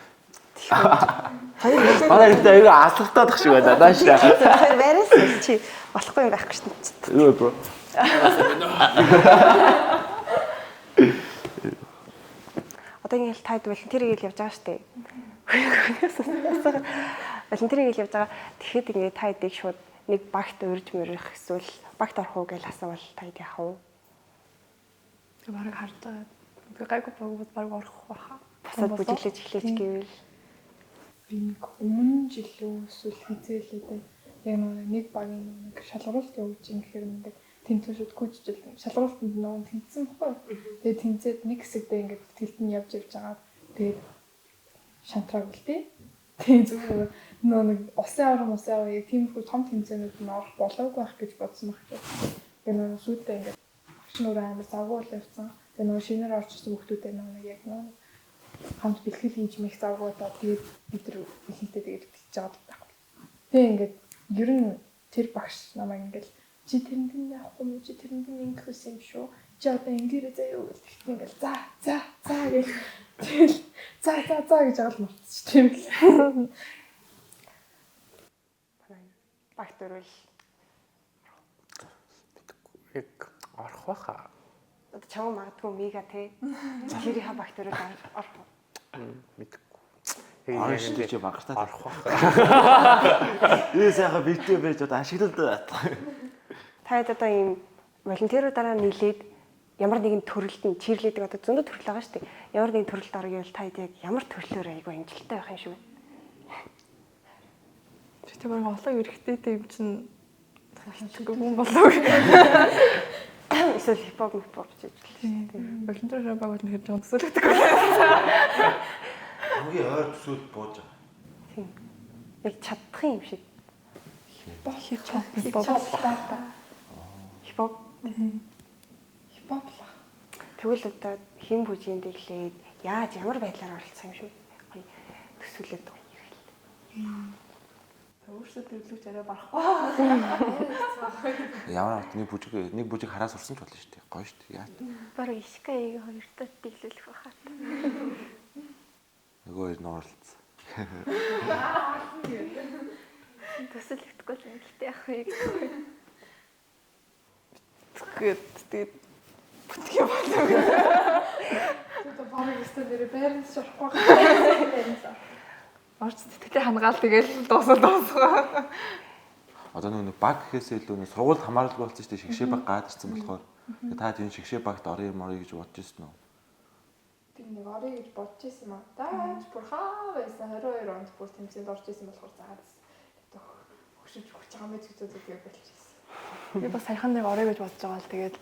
Манай эрэгтэй аяга асуултаад ах шиг байна. Наашаа. Тэр вэрс чи болохгүй юм байхгүй шүү дээ. Юу бро? Одоо ингээл таад волонтерийг л явж байгаа шүү дээ. Волонтерийг л явж байгаа. Тэгэхэд ингээд таадыг шууд нэг багт урьж мөрөх эсвэл багт орох уу гэж асуувал таад яах вэ? Тэгээ барыг харж байгаа. Би гайгүй баг орох баха. Бусад бүжиглэж эхлэж гэвэл Би нэг өмнө жилөө эсвэл хизээлээ яг нэг багийн нэг шалгаруулалт явуулж юм гэхээр ингээд тэмцээнүүд гүйжижил шалгаруулалтанд нэг тэмцсэн баггүй. Тэгээд тэмцээд нэг хэсэгдээ ингээд тэлт нь явж байгаа. Тэгээд шантраг үлдээ. Тэгээд зүгээр нэг усын аваа яг тиймэрхүү том тэмцээнүүд нь орох болоогүй байх гэж бодсон баг. Тэгээд нэг сүйдээ ингээд багш нөр амар завгуул явсан. Тэгээд нэг шинээр орж ирсэн хүмүүстэй нэг яг нэг хамт бэлтгэл хийж мэх завгуудаа тэгээд бид нар ихэнхдээ тэгээд бичиж байгаа байхгүй. Тэгээ ингээд ер нь тэр багш намайг ингээд чи тэрэнд нь явахгүй юм чи тэрэнд нь ингэх юм шүү. Чи одоо ингэрээ заяа гэж тэгтээ ингээд за гэж тэгэл за гэж агаал мартчих тийм л. багт өрөөл Яг орох баха. одоо чам магадгүй мига те. Тэрийнхээ багт өрөөл орох. Мэдгүй. Аа шиг чи багартаа орох баха. ээ сайхан битээ байж одоо ашиглалт Таад одоо ийм волонтеруудаараа нийлээд ямар нэгэн төрөлд нь чирлээдэг одоо зөндөө төрөл байгаа шүү дээ. Ямар нэгэн төрөлд орё гэвэл таад яг ямар төрлөөр айгүй амжилттай байх юм шүү. Тэгээ баг олон эрэгтэйтэй юм чинь хичээгүй юм болоо. Эсвэл хипхоп хийж Тийм. Волонтер баг бол нэг жоо төсөөлөгдөг. хамгийн ойр төсөөл бууж байгаа. тийм. Яг чадах юм шиг. Хипхоп. Хипхоп л. Тэгвэл одоо хэн бүжинд дэглээд яаж ямар байдлаар оролцсон юм шүү. Гоё төсөөлөд гоё ирэл. Өөрсдөө төвлөгч арай барахгүй. Ямар нэг бүжиг хараа сурсан ч болно шүү дээ. Гоё шүү дээ. Яа. Бараг ишкаийг хоёртоо дэглүүлэх байхаа. Нөгөө хоёр нь оролцсон. Төсөөлөгдөхгүй л ангилтай явах юм. Тэгээд бүтгий болоо. Тэгээд багийн өстө дээр байранд шорохгүй байна. Орч сэтгэлээ хангаал тэгэл дуусгаа. Одоо нэг баг гэхээсээ илүү нэг сургууль хамааралгүй болсон шүү дээ. Шигшээ баг гаад ирсэн болохоор та тийм шигшээ багт орё гэж бодож ирсэн үү? Тийм нэг орё гэж бодож ирсэн юм аа. Даач бүр хаа байсан 22 онд бүр тэмцээнд орж ирсэн болохоор заад хөшөж хүрч байгаа мэт зүгтээ болчихсон. Би бас саяхан нэг орё гэж бодож байгаа л тэгээд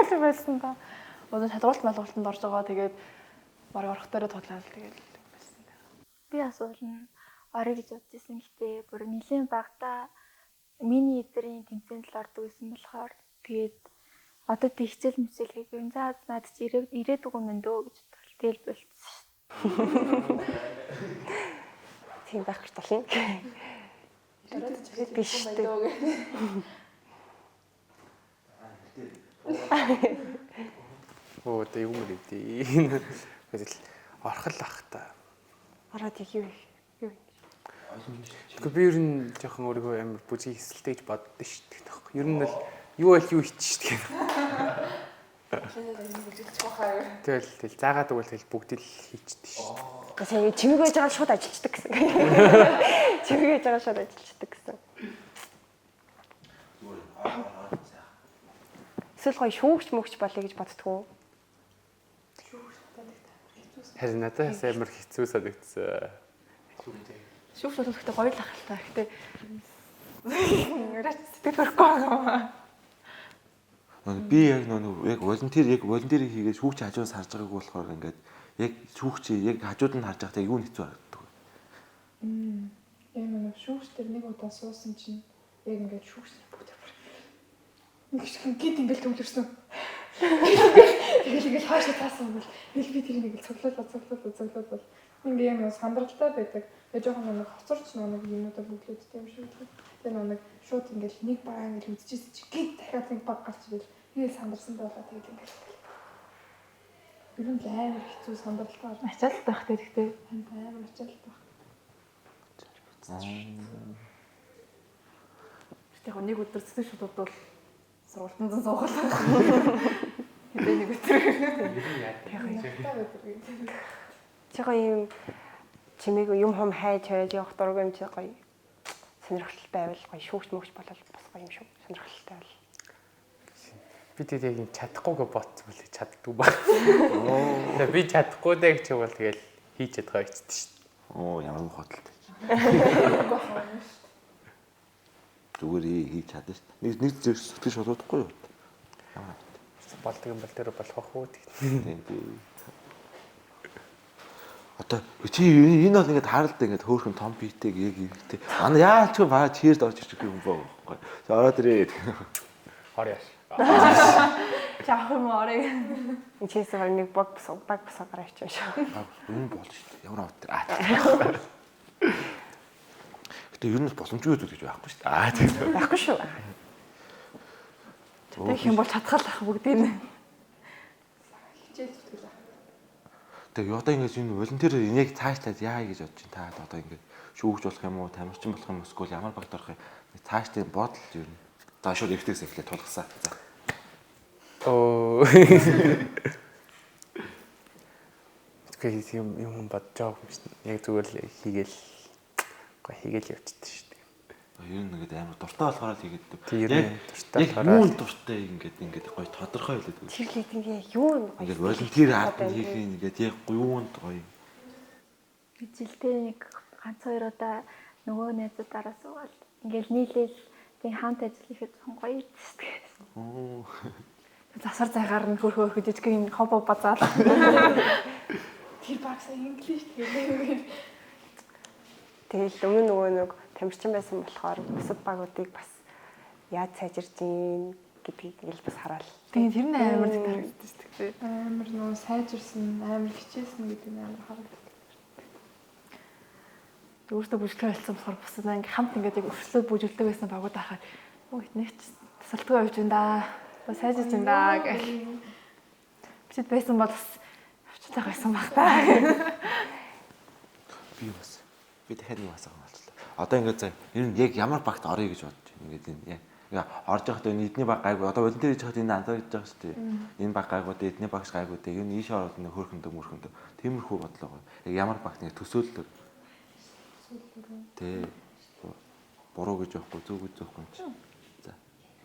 за байсан да. Одоо шалгуулт малгуултанд орж байгаа тэгээд бараг орох дээрээ тодлаа л тэгээд байсан да. Би асуулна орой гэж бодож ирсэн гэхдээ бүр нэлийн багтаа миний эдрийн тэмцээнд л ордог байсан болохоор тэгээд одоо тэг хичээл мөсөл хийх юм за над чи ирээд үгүй мэн дөө гэж бодвол тэгэл болчихсон шүү. Тийм байх гэж болно. Дараад биш шүү дээ. Оо тэ юм үү. Тэгэл орох л ах та. Ороод яг юу юм. Тэгэхгүй би ер нь жоохон өөрийгөө амар бүжиг эсэлтэй гэж боддоо шүү дээ. Ер нь бол юу байл юу хийчих шүү дээ. Тэгэл заагаад өгвөл тэгэл бүгд л хийчихдээ шүү дээ. Сая чимэг байж байгаа шууд ажилчдаг гэсэн. Чимэг байж байгаа шууд ажилчдаг гэсэн. Эсвэл гоё шүүгч мөгч болъё гэж боддгоо. Харин надаас амар хэцүү санагдсан. Шүүх төлөвлөлтөд гоё л ахaltaа. Гэхдээ сэтгэл хөрөхгүй байгаа. Би яг волонтерийг хийгээд шүүгч хажуунаас харж байгааг болохоор ингээд яг шүүгч яг хажууд нь харж байхдаа юу хэцүү харагддаг. Нэг шүүгч тэр нэг удаа суусан чинь яг ингээд шүүгч бүгд нэг шиг гид ингээд төвлөрсөн. Тэгэл хаашаа таасан бол нэг би тэр нэг цоглоод бол ингээ юм сандралтай байдаг. Тэгээ жоохон нэг хоцорч нэг юмудаа бүглөөдтэй юм шиг л. Тэгээ нэг шууд ингээл нэг баг ингээл үзчихсэн чи гид дахиад нэг баг гарч ирэл. Тэгээ сандарсан байлаа тэгээд ингээл. Ер нь амар хэцүү сандралтай. Ачаалт байх хэрэгтэй. Амар ачаалт байх. Яг нэг өдөр цэцэн шууд бол сургалтанд суугаад. Хэдэ нэг өдөр. Чигаа юм чимээг юм хум хайж явах дург юм чи гоё сонирхолтой байвал гоё шүүгч мөгч болол бас гоё юм шүү. Сонирхолтой байвал. Би тэгээд чадахгүйгээ бодсон бол чаддгүй баг. Тэгээ би чадахгүй даа гэж бол тэгэл хийж чадгаа ичдэж шүү дээ. Оо ямар муу хөдөлтэй. Зүгээр хийж чадна шүү дээ. Нэг зэрэг сэтгэж шалгахгүй юу? Ямар болдог юм бол тэр болох уу тийм тийм. Одоо чи энэ бол ингээд харалт ингээд хөөхөн том биетэй яг ихтэй. Манай яалч баа чирд орж ирчих юм боо. Ороод ирээ. Орё яаш. Жаах юм орой. Чээс баг нэг баг босоо гараач юм шүү. Энэ болж шүү дээ. Ямар авт. Гэтэ ер нь боломжгүй зүйл гэж байхгүй шүү дээ. Тийм. Байхгүй шүү. Тэг юм бол чадхал ах бүгдийг. Тэгээ одоо ингэж энэ волонтер энийг цаашлаад яа гэж бодож байна. Та одоо ингэж шүүгж болох юм уу, тамирчин болох юм уу, эсвэл ямар багт орох юм. Цаашдын бодол ер нь. За шууд ихтэйгээс эхлэе тулгасаа. За. Оо. Тэгээд юм бодож байгаа юм шиг. Яг зүгээр л хийгээл явчихдаг шүү дээ. Ер нь ингээд амар дуртай болохоор л хийгээд. Тийм ер нь дуртай болохоор. Юун дуртай ингээд гоё тодорхой хэлээд үү. Тэр лидингийн юу юм гоё. Ингээд волонтер ард нь хийх ингээд яг юунд гоё. Би жилдээ нэг ганц хоёр удаа нөгөө найзуудаараа суугаад ингээл нийлээл тийм хамт ажил хийхэд гоё ирдэ. Оо. Засар зайгаар нь хөрхөө жижиг юм хобо базаал. Тэр багсаа инглиш тэгээд Тэгэл өмнө нөгөө нэг тамирчин байсан болохоор бусад багуудыг бас яаж сайжирж ийн гэдгийг ингээл бас хараал. Тэгээ тэр нь амар их харагдаж шүү дээ. амар нөө сайжирсан, амар хичээсэн гэдэг нь амар харагдав. Өөртөө бүжгэлээ болсон болохоор бусад ингээм хамт ингээд яг өршлөө бүжгэлдэг байсан багууд ахаад өө нэг ч тасалдгүй явж байна да. Сайжирж байна да гэх. Бид байсан бол бас авчтай байсан баг та. Би бас би дахиад нэг асуух болчихлоо. Одоо ингээд за ер нь яг ямар багт орё гэж бодож байна. Ингээд энэ яг орж явахдаа эдний баг гайгүй. Одоо волонтер хийж байхад энэ анзаарч байгаа шүү дээ. Энэ баг гайгүй, эдний багш гайгүй. Ер нь ийшээ ороод нэг хөөрхөндөө мөрхөндөө тиймэрхүү бодлоо. Яг ямар багт нэг төсөөлөл. Тэ буруу гэж явахгүй, зөв гэж явахгүй юм чи. За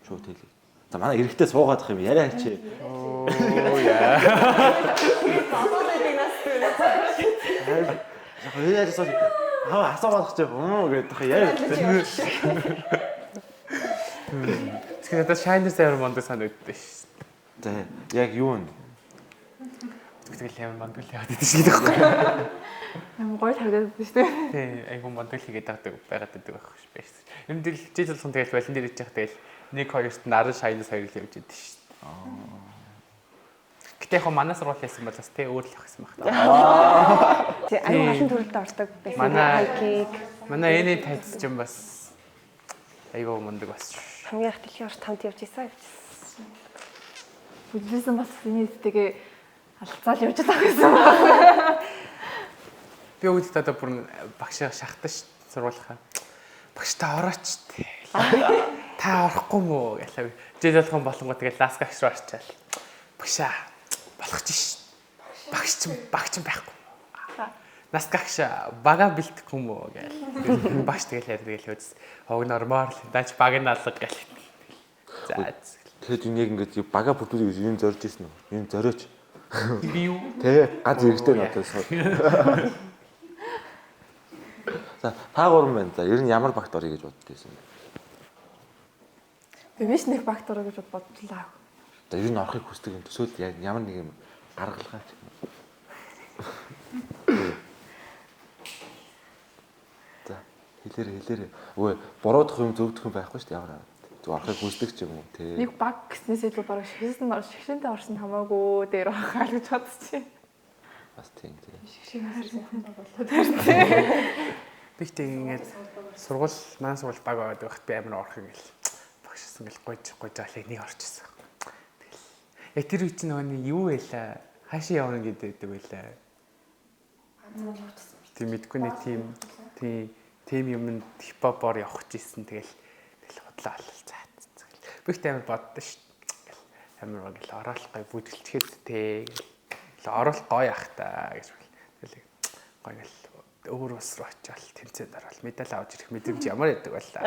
шууд хэлээ. За манай эрэгтэй суугаад их юм яриа чи. Оо яа. Яг яарсан асуугаад ч гэдэг яриа. Тэгэхээр надад шайнер амар мондо санагддаг шүү. За яг юу вэ? Тэгэл амар мондо л яваад байдаг шүү дээ. Амар гоё тавьдаг шүү дээ. Тий, айгу мондо л хийгээд байгаад байдаг байх шүү дээ. Ер нь тэгэл жижиг болсон тэгэл волонтер хийж явах тэгэл 1-2-т наран шайнер хоёр л явж байдаг шүү дээ. Гэтэ яг манай сургууль яасан бол бас тий өөр л явах юм байна. Тий аюу олон төрөлд ордог байсан. Манай эний тайц ч юм бас айгу мондо бас. Хамгийн их дэлхийн орч тамд явж ийсэн гэж. Бүжгэлсэн бас энэтэйгээ алцаал явж байгаа гэсэн. Би үүдэлт одоо бүр багшаа шахтаа сургуулахаа. Багш та орооч тий. Та орохгүй мүү гэлээ. Жил болгон болонгоо тэгэл ласка агш руу орчаал. Багшаа болгоч ш. Багч байхгүй. Наскагш бага бэлтгэхгүй мүү гээл. Багш тэгэл хөөс. Хог нормал. Даач баг нь алга гэл. За. Тэгэхэд энэ яг ингээд бага бүтүүлийг юм зорж ирсэн үү? Энэ зориоч. Би юу? Тэ ганц эргэтэй надад сууд. За та гурван байна. За ер нь ямар багт орё гэж боддог байсан бэ? Би биш нэг багт ороо гэж бодлоо. За ер нь орохыг хүсдэг юм. Төсөөл яг ямар нэг юм гаргалгаа ч. За хэлээрээ. Өө буруудах юм зөвдөх юм байхгүй шүү дээ ямар. Зөв орохыг хүсдэг ч юм уу те. Нэг баг гэснээс илүү бараг шигшэнтэй орсон хамаагүй дээр байхаа л гэж бодчих. Бас тийм. Би тэг ингээд манай сургууль баг аваад байхад би амар орох юм гэл. Багшсан гэл гойж аалыг нэг орчихсон. Тэгэл яг тэр үе чинь нөгөө юу байлаа? Хаашаа явна гэдэг байлаа. Тийм мэдгүй нэг тийм юмд хипхопор явах гэсэн тэгэл худлаа алцаа. Би ихтэй амар боддоо шүү. Амар гэл ороолох гой бүжгэлчгээд те гэл ороолох гоё ах та гэж бэл. Тэгэл гоё гэл өөр ус руу очивол тэмцээнд орол медаль авч ирэх мэдрэмж ямар байдаг байлаа.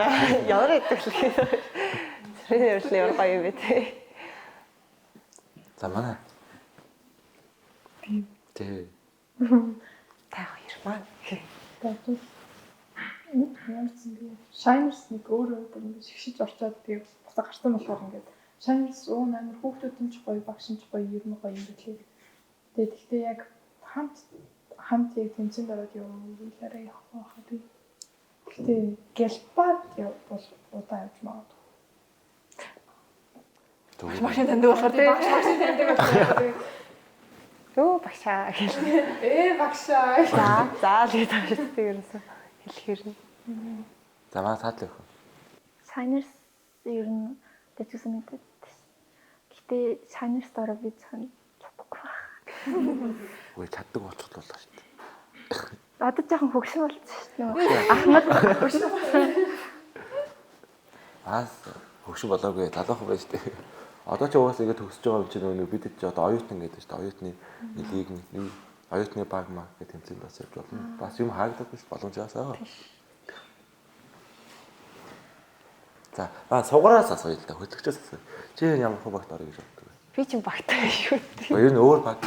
Ямар байдаг вэ? Тэр нь ямар гоё юм бэ те. За манай. Тэ. Та хоёр маань. Тэгээд Ямарч би Shiners нэг өөрөө ингэ шигшиж орчоод тэгээ бусаа гарсан болохоор ингээд Shiners амар хүүхдүүд нь ч гоё багш нь ч гоё ер нь гоё юм гэлээ. Тэгээд гэхдээ яг хамт яг тэмцээнд ороод явуулаараа явах байхаа би. Гэхдээ гэлбад бол удаа явж магадгүй. Машин таньдаг болохоор тий. Машин таньдаг болохоор Өө багшаа гэх. багшаа. За л тааштай ерөөсөө хэлэхэр нь. За манай таатлаа өхөө. Shiners ер нь дэжсэн мэдээд. Гэтэ Shiners дороо би зөвхөн чадахгүй байна. Ой чаддаг болчихлоо шүү дээ. Одоо жоохон хөгшин болчихсон шүү дээ. Ахмад хөгшин. Аас хөгшин болоогүй талах байж тээ. Одоо ч угаасаа ингэ төгсөж байгаа юм чинь нөгөө бид ч одоо оюутан гэдэг шүү дээ. Оюутны лиг нэг оюутны баг маг гэх тэмцээнд бас явж болно. Бас юм хаагдах биш боломжоосоо. За сугараас асууя л да. Хөтлөгчөөс асууя. Чи ямар хөө багт орё гэж боддог вэ? Би ч багтаа шүү дээ. Ер нь өөр баг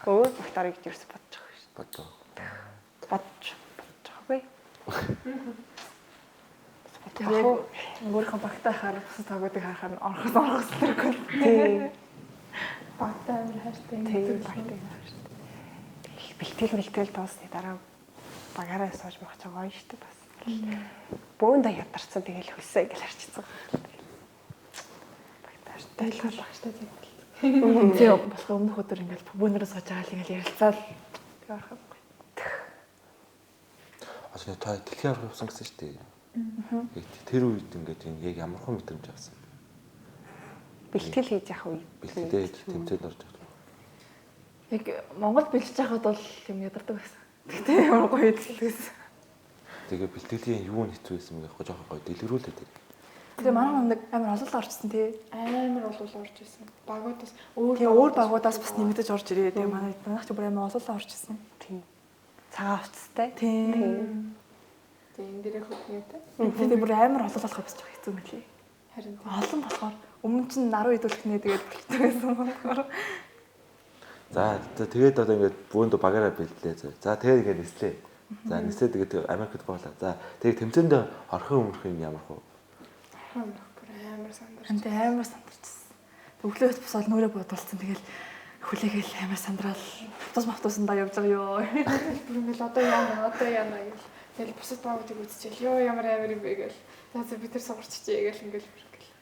Өөр багт орё гэж ерөөсөө бодож байгаа шүү боддог. дээ. Бодож байгаагүй. Яг өөрийнхөө багтаа харахаар бус тагуудыг харахаар орхос тэргүй. Тий. Багтаа амар хайртай Тий юм. багтаа шүү дээ. Бэлтгэл дуусны дараа багаараа сууж мах чагаа гоё шүү дээ бас. Бөөндө ядарсан тэгэл хөлсөө гэж харчихсан. Багтаа шүү дээ. Тайлхал багштай тийм. Тий болох өмнөх өдөр ингээл бүүнээрээ сууж байгаа л ингээл ярилцаал тэгээ орох юм. Асуу та дэлхийн аврах явсан гэсэн шүү дээ. Тэр үед ингээд яг ямар хөө мэдрэмж авсан. Бэлтгэл хийж явах үе. Бэлтгэлээ тэмцээнд орж байгаа. Яг Монгол бэлж байхад бол юм ядардаг байсан. Гэтэ ямар гоё хэлсэн. Тэгээ бэлтгэлийн юу нь хэцүү байсан бэ? Жоохон гоё дэлгэрүүлээд тэр. Тэгээ манай нэг амар олол орчихсон тий. Амар олвол орж исэн. Багуудаас Тэгээ өөр багуудаас бас нэмэгдэж орж ирээ. Тэгээ манайх ч бүр амар олол орж ирсэн. Тийм. Цагаан хувцастай. Тийм. тэгээ энэ дээрээ хөдөлгөөтэй. Тэгээ бүр амар олол болох бас жоох хэцүү мөлий. Харин тийм. Олон болохоор өмнө чинь 10 идүүлэхнээ тэгээд болчихсон байсан болохоор. За тэгээд одоо ингээд бөөндө багаараа бэлдлээ. За тэгээд ингээд нислээ. За нислээ тэгээд Америкт гоолаа. За тэгээд тэмцээнд орхон өмнөх юм ямар хөө. бүр амар сандарч. Ант амар сандарчихсан. Өглөөс босоод нүрээ бодулсан. Тэгэл хүлээгээл амар сандраал автобусандаа явж байгаа юу. Бүр ингээл одоо яана гэж. Тэгэл бусад багуудыг үзчихэл ёо ямар амар юм бэ гэл. За бид нар сугарччихъя гэл ингээл хүргээл.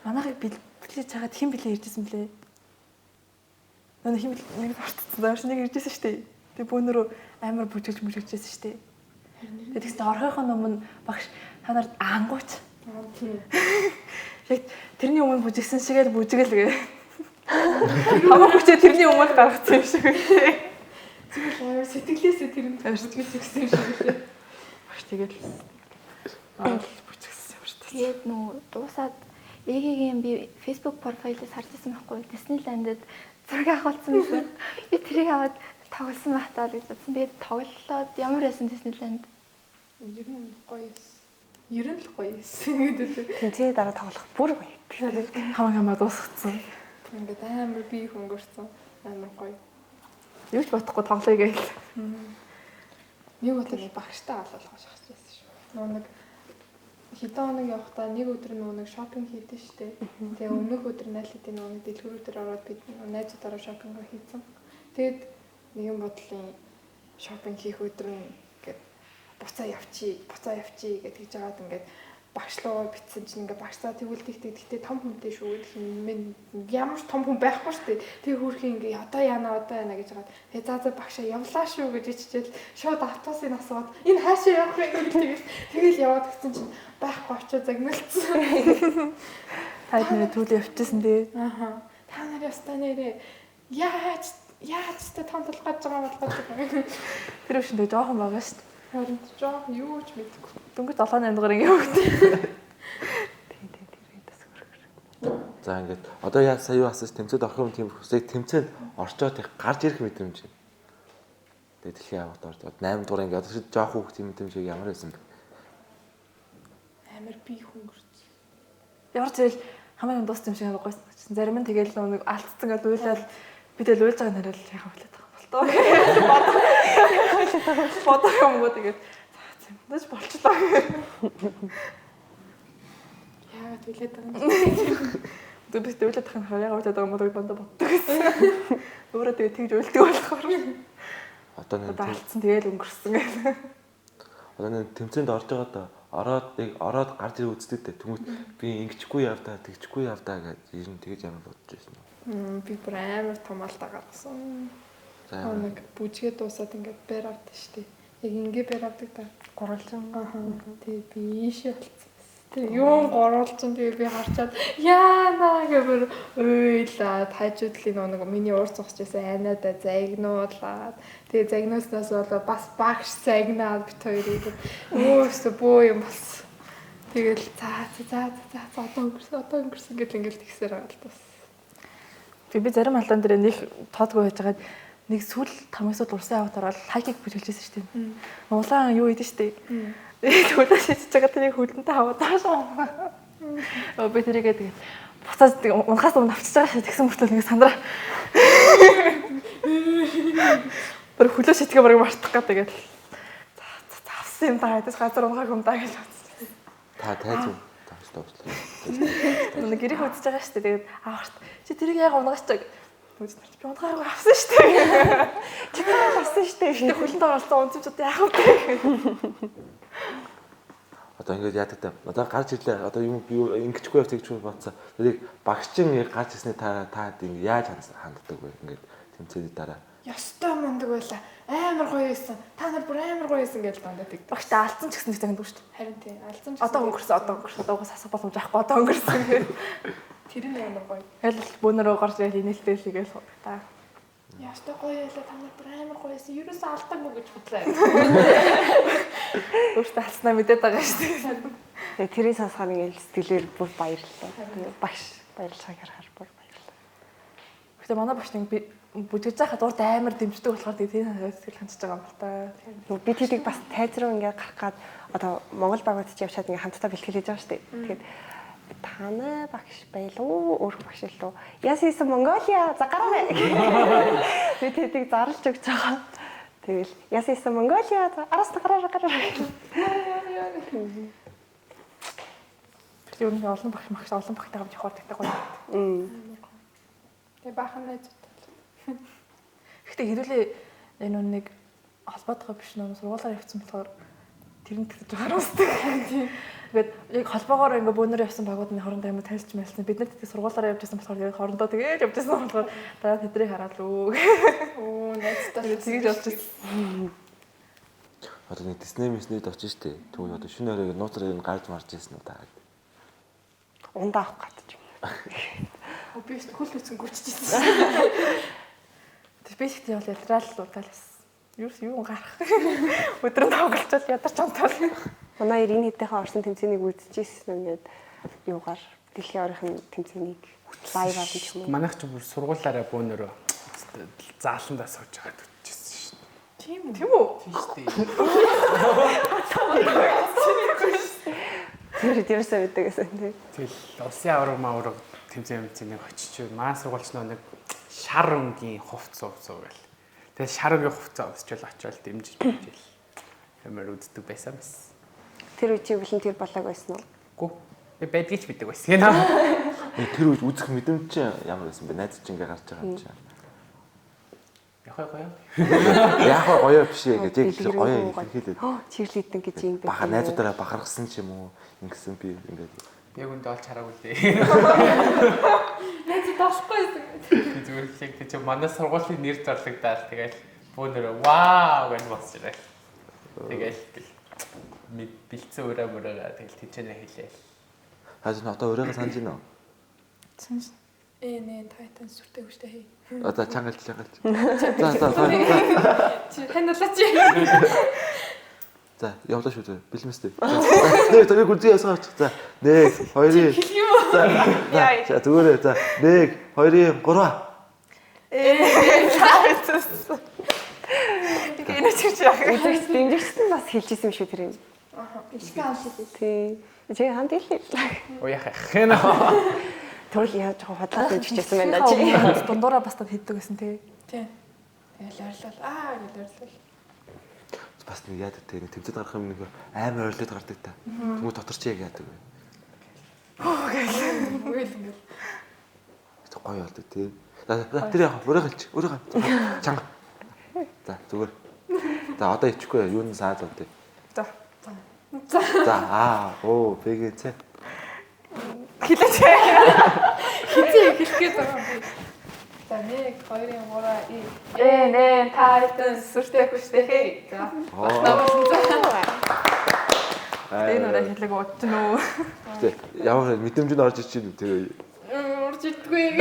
Манайхыг бэлтгэж чагаад хэн блэ иржсэн блэ? Хэн нэг бартцсан. Даарш нэг иржсэн шүү дээ. Тэгээ бөөнөрөө амар бүжгэлж мүжгэлжсэн шүү дээ. Тэгээ тэгсэн орхойхон өмнө багш та нарт ангууч. Тийм. Яг тэрний өмнө бүжигсэн шигээл бүжгэл гээ. Хамаг хүчээ тэрний өмнө гаргацсан юм шиг үлээ. Зүгээр сэтгэлээсээ тэр нь бүжгэлж өгсөн юм шиг үлээ. Багш тэгэл бүжигсэн юм шүү дээ. Тэгээд нөө дуусаад Эгийн би Facebook профайлаас харж ирсэн байхгүй. Disneyland-д зураг авахулсан байсан. Би тэрийг аваад тоглосон байхдаа гэж бодсон. Би тоглолоод ямар байсан Disneyland? Ер нь гоё эс. Ер нь л гоё эс гэдэг. Тэнцээ дараа тоглох бүр гоё. Хамаа дуусгацсан. Ингээд амар бие хөнгөрсөн. Амар гоё. Юу ч бодохгүй тоглоё гээл. Нэг удаа нэг багштай алуулах шахаж байсан шүү. Нэг хэдэн хоног явахдаа нэг өдөр нэг шопинг хийдэн штэ. Тэгээ өмнөх өдөр найлтын нэг дэлгүүрүүдээр ороод бид найзуудаараа шопинг хийсэн. Тэгээд нэгэн бодлын шопинг хийх өдөр нь ингээд буцаа явчий гэдэг хийж аваад ингээд багш руу битсэн чинь ингээд багшаа тэгвэл тэгтээ том хүнтэй шүү гэх юм. Ямар ч том хүн байхгүй штэ. Тэгээ хөрхийн ингээд одоо яана гэж хагаад тэгээ заа багшаа явлаа шүү гэж иччихэл шууд автобусын асууад энэ хаашаа явах вэ гэж тэгэл яваад гисэн чинь байхгүй очоо загнуулсан. Таад нэр төлөө явчихсан тий. Аха. Та нар ястаа нэрээ яаж та том толгойж байгаа. Тэр үшэндээ жоохон байгаа шүү дээ. Харин жоох юу ч мэдэхгүй. Дөнгөж 7-8 дугаар ингэ явагдав. За ингээд одоо сая юу асууж тэмцээд орох юм тийм хүсээ тэмцээд орчоод их гарч ирэх мэдрэмж. Тэгээд дэлхийн авахд орж 8 дугаар ингээд одоо шиг жоох хүүхд юм мэдрэмж ямар байсан бэ? Амар бие хөнгөрч. Ямар ч зүйл хамгийн дууссан юм шиг агуулсан чинь зарим нь тэгэл нэг алдцсан гэдэг уйлал би тэгэл уйлж байгаа нараа л яхаа болоод байгаа болтоо. Бодох юмгоо тэгээд зэмдэж болчлоо. Яагаад үлээд байгаа юм. Би төлөд тахын хаяа үлээд байгаа юм уу дандаа боддог гэсэн. Өөрөө тэгээд тэгж уйлдаг болохоор. Одоо нэг алдсан тэгэл өнгөрсөн гэх. одоо нэг тэмцээнд орж байгаа да ороод гарч ирээ үздэг дээ. Тэнгүүт би ингэчихгүй явдаа, тэгчихгүй явдаа гэж ер нь тэгж ямар бодож байсан юм. Би бүр амар том алдаа гаргасан. За Нэг бүжгээ дуусаад ингээд бэр авдаг штеп. Яг ингээ бэр авдаг та. Гурвалжин. Тэгээ би ийшээ болцсон. Тэгээ юу гурвалжин тэгээ би харчаад яана гэвэр уйлаад хажуудлын нэг миний урд зогсож байсан айнаада загнуулаад тэгээ загнууснаас болоо бас багш загнаад бит хоёрыг өөсө бөө юм болсон. Тэгэл за одоо өнгөрсөн гэл ингээл тэгсээр байгаа л бас. Би зарим алдаан дээр нэг тоодгүй байж байгаад нэг сүүл тамгасууд урсан яваад ороод хайкийг бүжгэлжсэн шүү дээ. Улаан юу идэв шүү дээ. Тэгвэл шийдэж байгаа тэрийг хөлөнтэй хаваад таашаа. Би тэрийгээ тэгээд буцаад унахаас өмнө авчиж байгаа шээ тэгсэн мөртөө нэг сандраа. Тэр хөлөө шитгээ барыг мартах гэдэг. За авсан юм даа гэдэг газар унахаг юм даа гэж бодсон. та тайз тоослоо. Нэг гэрээ хөдөж байгаа шүү дээ. Тэгээд ааварт чи тэрийг яг унгаач чаг. Үзмэрч би унгаагаа авсан шүү дээ. Чи тэрийг авсан шүү дээ. Тэг хөлөнд оролцсон унцчууд яах вэ? Одоо ингээд яадаг та. Одоо гарч ирлээ. Одоо юм би ингэчихгүй явах тэгчихгүй бодсон. Тэгээд багшчин гарч ирсний та ингэ яаж ханддаг вэ? Ингээд тэмцээний дараа. Ястай мундаг байла. Амар гоё байсан. Та нар бүр амар гоё байсан гэж дандаа тэг. Багштай алдсан ч гэсэн нэг загнад шүү дээ. Харин тийм алзан ч Одоо өнгөрсөн. Угаас асах боломж байхгүй. Одоо өнгөрсөн. тэр нь амар гоё. Аль бөөнөрөө гарч ирэл инээлтэл хийгээл суудаг та. Ястай гоё байлаа. Та нар бүр амар гоё байсан. Ерөөсөө алдаагүй гэж бодлоо. Өөртөө алснаа мэдээд байгаа шүү дээ. Тэгээ тэрийг сонсохоор ингээл сэтгэлээр бүр баярлалаа. Багш баярлж байгааг харахаар бүр баярлалаа. Гэтэ манай багш нэг би бүжгэж байхад урд амар дэмждэг болохоор тийм сэтгэл хандж байгаа юм л та. Би тэрийг бас тайз руу ингээд гарах гад одоо Монгол багууд ч явшаад ингээд хамтдаа бэлтгэж байгаа шүү дээ. Тэгээд таны багш байлуу өөр багш лөө ясис Монголиа за гараа. Би тэрийг зарлж өгч байгаа. Тэгэл ясис Монголиа араас гараа. Тэр юм олон багш багтай хамт явах гэдэг гоё. Тэгээ баахан найз. Гэхдээ хэрүүлээ энэ нэг холбоотойгоо биш нөө сургуулаар явсан болохоор тэр нь тэгж харуулдаг. Тэгээд яг холбоогоор ингээ бөөнөр явсан багуудны хоорондоо юм танилцж мэлсэн. Бид нар тэгтээ сургуулаараа явж байсан болохоор яг хоорондоо тэгээд явж байсан болохоор дараа тэдрийг хараад лөө. Оо найзтай Тэгээд явж байсан. Одоо нэг Disney-д очиж штэ. Тэгвэл одоо шинэ өрөөг нууцрыг гарч марж ирсэн үү та. Ундаа авах гэдэг юм. би хөл үцэн гүччихсэн. Тэр би ихтэй бол ядрал удаас. Юу гарах. Өдрөнд тоглолцол ядарч амтал. Манай энэ хэдийнхэн орсон тэмцээнийг үзчихсэн ингээд юугаар дэлхийн орны тэмцээнийг лайв авч юм уу? Манайх ч бүр сургуулаараа бөөнөрөө зааландаа сууж байгаад үтчихсэн шүү дээ. Тийм үү? Тийм шүү дээ. Тэр дээрсээ байдаг гэсэн тийм. Тэгэл улсын авраг тэмцээнийг очиж маа сургуульч нэг шар өнгийн хувц гэл. Тэгэл шар өнгийн хувцаа өсчөөл очиод дэмжиж bijэл. Ямар үздэг байсан мэс. Тэр үчиг волонтер болоог байсан уу? Гү. Би байдгийч бидэг байсан. Тэр үед үзэх мэдрэмж чинь ямар байсан бэ? Найз чинь ингээ гарч байгаа юм чинь. Яг гоё биш ээ гэж яг гоё хэлээд. Чирлийдэн гэж юм байна. Баха найзуудаараа бахархсан ч юм уу ингэсэн би ингээд Би өндөө олж хараагүй дээ. Найз таахгүй байсан. Би зүгээр л яг тийм манай сургуулийн нэр зарлагдаад тэгэл бөөнөрөө вау гэж босч ирээ. Тэгэл бэлцэн өрөөгөө тэгэл тэнцэнэ хэлээ. хажууд нь одоо өрөөгөө санаж байна уу? Санаж. Нэ тайтан сүртэй хүчтэй хий. Одоо чангалж. За. Чи хандлаач. За, явлаа шүү дээ. Бэлмэстэй. Нэг тэр гүрзий ясгаач. За, 1 2 За, зүгээрээ. За, 1 2 3. Энэ ч гэж яах. Үзэгч дэмжигчсэн бас хэлжсэн юм шүү тэр юм. Ишгэ амшиг. Тий. Чи хамт хэлээ. Уу яах вэ? Тэгвэл яаж жоохон худлаад байж чижсэн байна чи. Дундуураа бас хийдэг гэсэн тий. Тийм. Тэгэл ойрлол гэж ойрлол. Бас нэг яадаг те нэг тэмцээд гарах юм нэг амар ойрлоод гардаг та. Тэгмээ дотор чи яг яадаг вэ? Үйл ингээл. Тэг гоё болдог те. Тэр яг өөрөө чанга. За зүгээр. За одоо ичхгүй юу н саад уу те. За. За бэгэцээ. Хэлээч. Хизээ хэлэх гээд байгаа юм. За 1 2 3 Нэ тайтан сүртэй хүчтэй хэй. За. Энэ ураа хэлэг уучна уу? Тэг ямар мэдрэмж нь орж ич чинь тэгээ урж идгүй.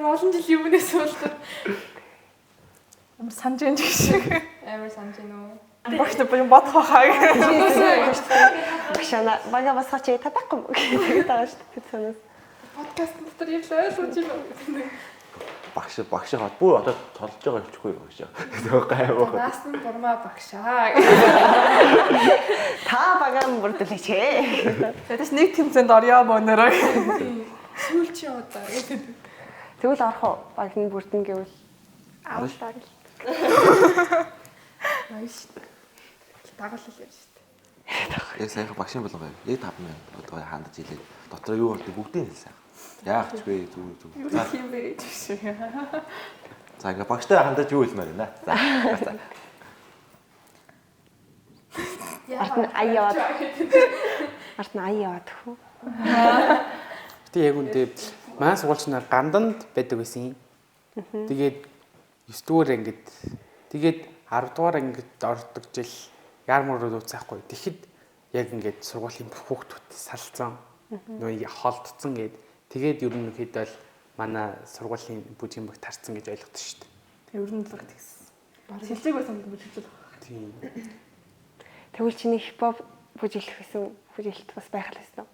Олон жилийн өмнөөс болдог. Амар санаж энэ шиг. Амар санаж гинөө. Багш нар бодох хаа. Багшаа бага бас хачи татахгүй гэдэг байгаа шүү дээ санаас. Подкаст дотор яг л ойлгож байна. багшаа бүр одоо толж байгаа хөвчгүй багшаа. Тэгээ гайвах. Наасан бурмаа багшаа. Та багаан бүрдүүлээч ээ. Тэдэс нэг тэмцээнд орё бонороо. Сүүлчи удаа. Тэгвэл орох уу? Багны бүрдэн гэвэл Авалтаа л. Айш. Дагалал явж штэ. Яг сайхан багшийн болгоо. Яг 5 минут одоо хандаж илээ. Дотроо юу болдог бүгдийг хэлсэн. Яах ч вэ зүг. Юу юм бэ гэж. За ингээ багштай хандаж юу хэлмээр байна. За. арт нь ая яваад хөө. Тэг яг үндэ маань сургуульч нар ганданд байдаг байсан. Тэгээд 9 дугаар ангид тэгээд 10 дугаар ангид ордог жил ярмаар дууцаахгүй. Тэгэхэд яг ингээд сургуулийн хүүхдүүд салцсан. Нөө холдсон гээд тэгээд ерөнхийдөө бол манай сургуулийн бүжгийн баг тарцсан гэж ойлгосон шүү дээ. Тэг ер нь л тэгсэн. Сэлцэг байсан гэж хэлж байгаа. Тийм. Тэгвэл чиний хипхоп бүжиглэх гэсэн бүжиглэлт бас байх л байсан.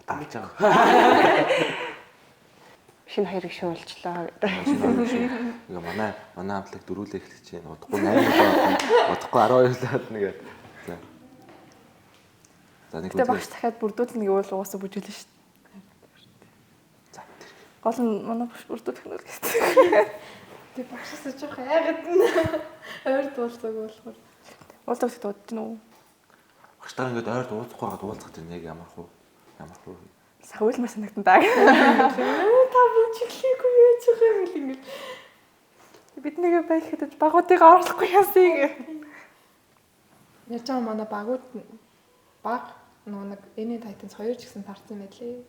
Тааж байгаа. Шинэ хоёрыг шуулчлаа. Ингээ манай амтлаг дөрүүлээ эхлэж чинь удахгүй 8 удахгүй 12 нэгээд. За. За нэг Тэ багш дахиад бүрдүүлнэ гэвэл угаасаа бүжиглэн шүү дээ. За. Гол нь манай багш бүрдүүлэх нь гэсэн. Тэг багшаас жоох айгаад нь. Ойр дуулцаг болохоор. Уулзах дуудаж гэнэ үү? Багштаа ингээд ойрд уулзахгүй хаад уулзах чинь яг ямар хөө. Сахиулмаар санагдан даа. Та бүжиглэхгүй яаж байгаа юм бэ ингээд. Бид нэгэ байхад багуудыг оруулахгүй яасыг. Яаж байгаа манай баг нэг энэ тайтанс 2 ч гэсэн тарцсан байлээ.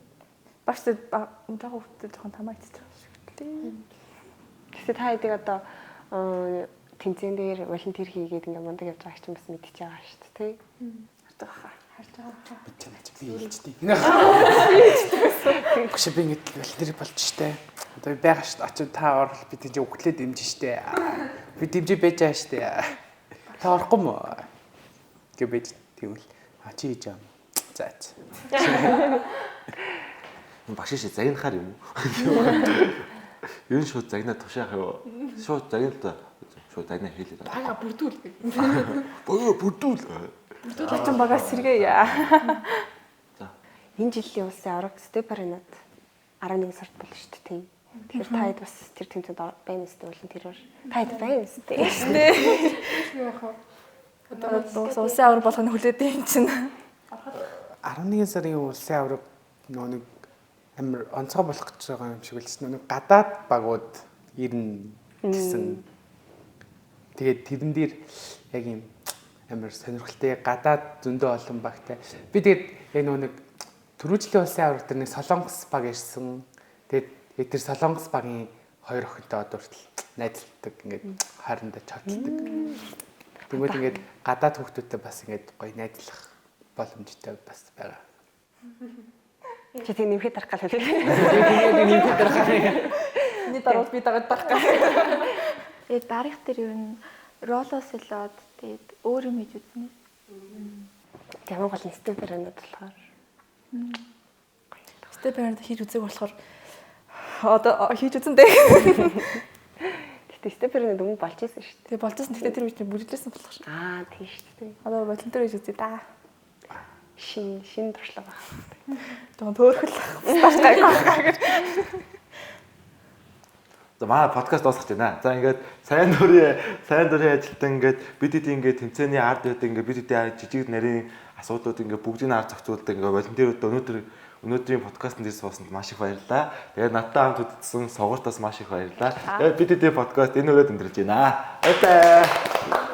Багшд энэ хүүхдэд жоохон тамаагдчих байгаа шиг лээ. Гэхдээ та хэдийг одоо тэмцээн дээр волонтер хийгээд ингээ мундаг явж байгаа ч юм бас мэдчихэж байгаа шүү дээ, тий? Харж байгаа. Би чанаач би хэлжтэй. Багш би ингэж волонтер болж штэ. Одоо байгаа штэ. Очив та орол би тийж өглөө дэмж штэ. Би дэмжиж байж байгаа штэ. Та орохгүй мó? Гэ байж тэгвэл чи хийж юм. За. Багш шиг загнахаар юм уу? Юу нь шууд загнаа тушаах юу? Шууд загнаа шууд загнаа хийлээ. Бага бүрдүүл. Бүрдүүл. Ачин багаас сэргээ яа. За. Энэ жилийн улсын авраг степаринад 11 сард болно шүү дээ, тий? Тэгэхээр та хэд бас тэр тэмцээнд байна өстэй волонтероор. Та хэд байна өстэй. Яг хаа. Одоо улсын авраг болгоно хүлээд юм чинь. 11 сарын улсын авраг нэг амар онцгой болох гэж байгаа юм шиг үлдсэн. Нэг гадаад багууд ирнэ гэсэн. Тэгээд тэрэн дээр яг юм амар сонирхолтой гадаад зөндөө олон багтай. Би тэгээд яг нэг түрүүжлийн улсын авраг дээр нэг Солонгос баг ирсэн. Тэгээд тэр Солонгос багийн хоёр охинтой одоо хүртэл найзалдаг ингээд хайрандаа чаддаг. Тэгмээд ингээд гадаад хүүхдүүдтэй бас ингээд гоё найзлах боломжтой бас байгаа. Чи тийм нэмэхэд дарах гал хэлээ. Нэмэхэд дарах гал. Миний даруул би дагаад байх. Тэгээд дараах дээр ер нь ролоос илоод тэгээд өөр юм хийж үзнэ. Ямар гол степаринад болохоор. Степаринад хийж үзэх болохоор одоо хийж үзэн дээ. Гэтэ степаринад өмнө болж байсан шүү дээ. Тэгээ болжсэн. Тэгтээ тэр үед бүжиглсэн болох шүү. Аа, тийм шүү дээ. Одоо волонтер хийж үзье да. шин туршлага байна. Тэгвэл төөрхөл стаж гайгүй. За манай подкаст дуусгаж байна. За ингээд сайн дурын ажилтан ингээд бид хэд ингээд тэмцээний ард байдаг ингээд бид хэд жижиг нарийн асуудлууд ингээд бүгдийг ард зохицуулдаг ингээд волонтерууд өнөөдрийн подкастт дээр суусанд маш их баярлалаа. Тэгээд надтай хамт үзсэн сонгуультаас маш их баярлалаа. Тэгээд бид хэд подкаст энэ өрөөд өндөрлж байна. Баярлалаа.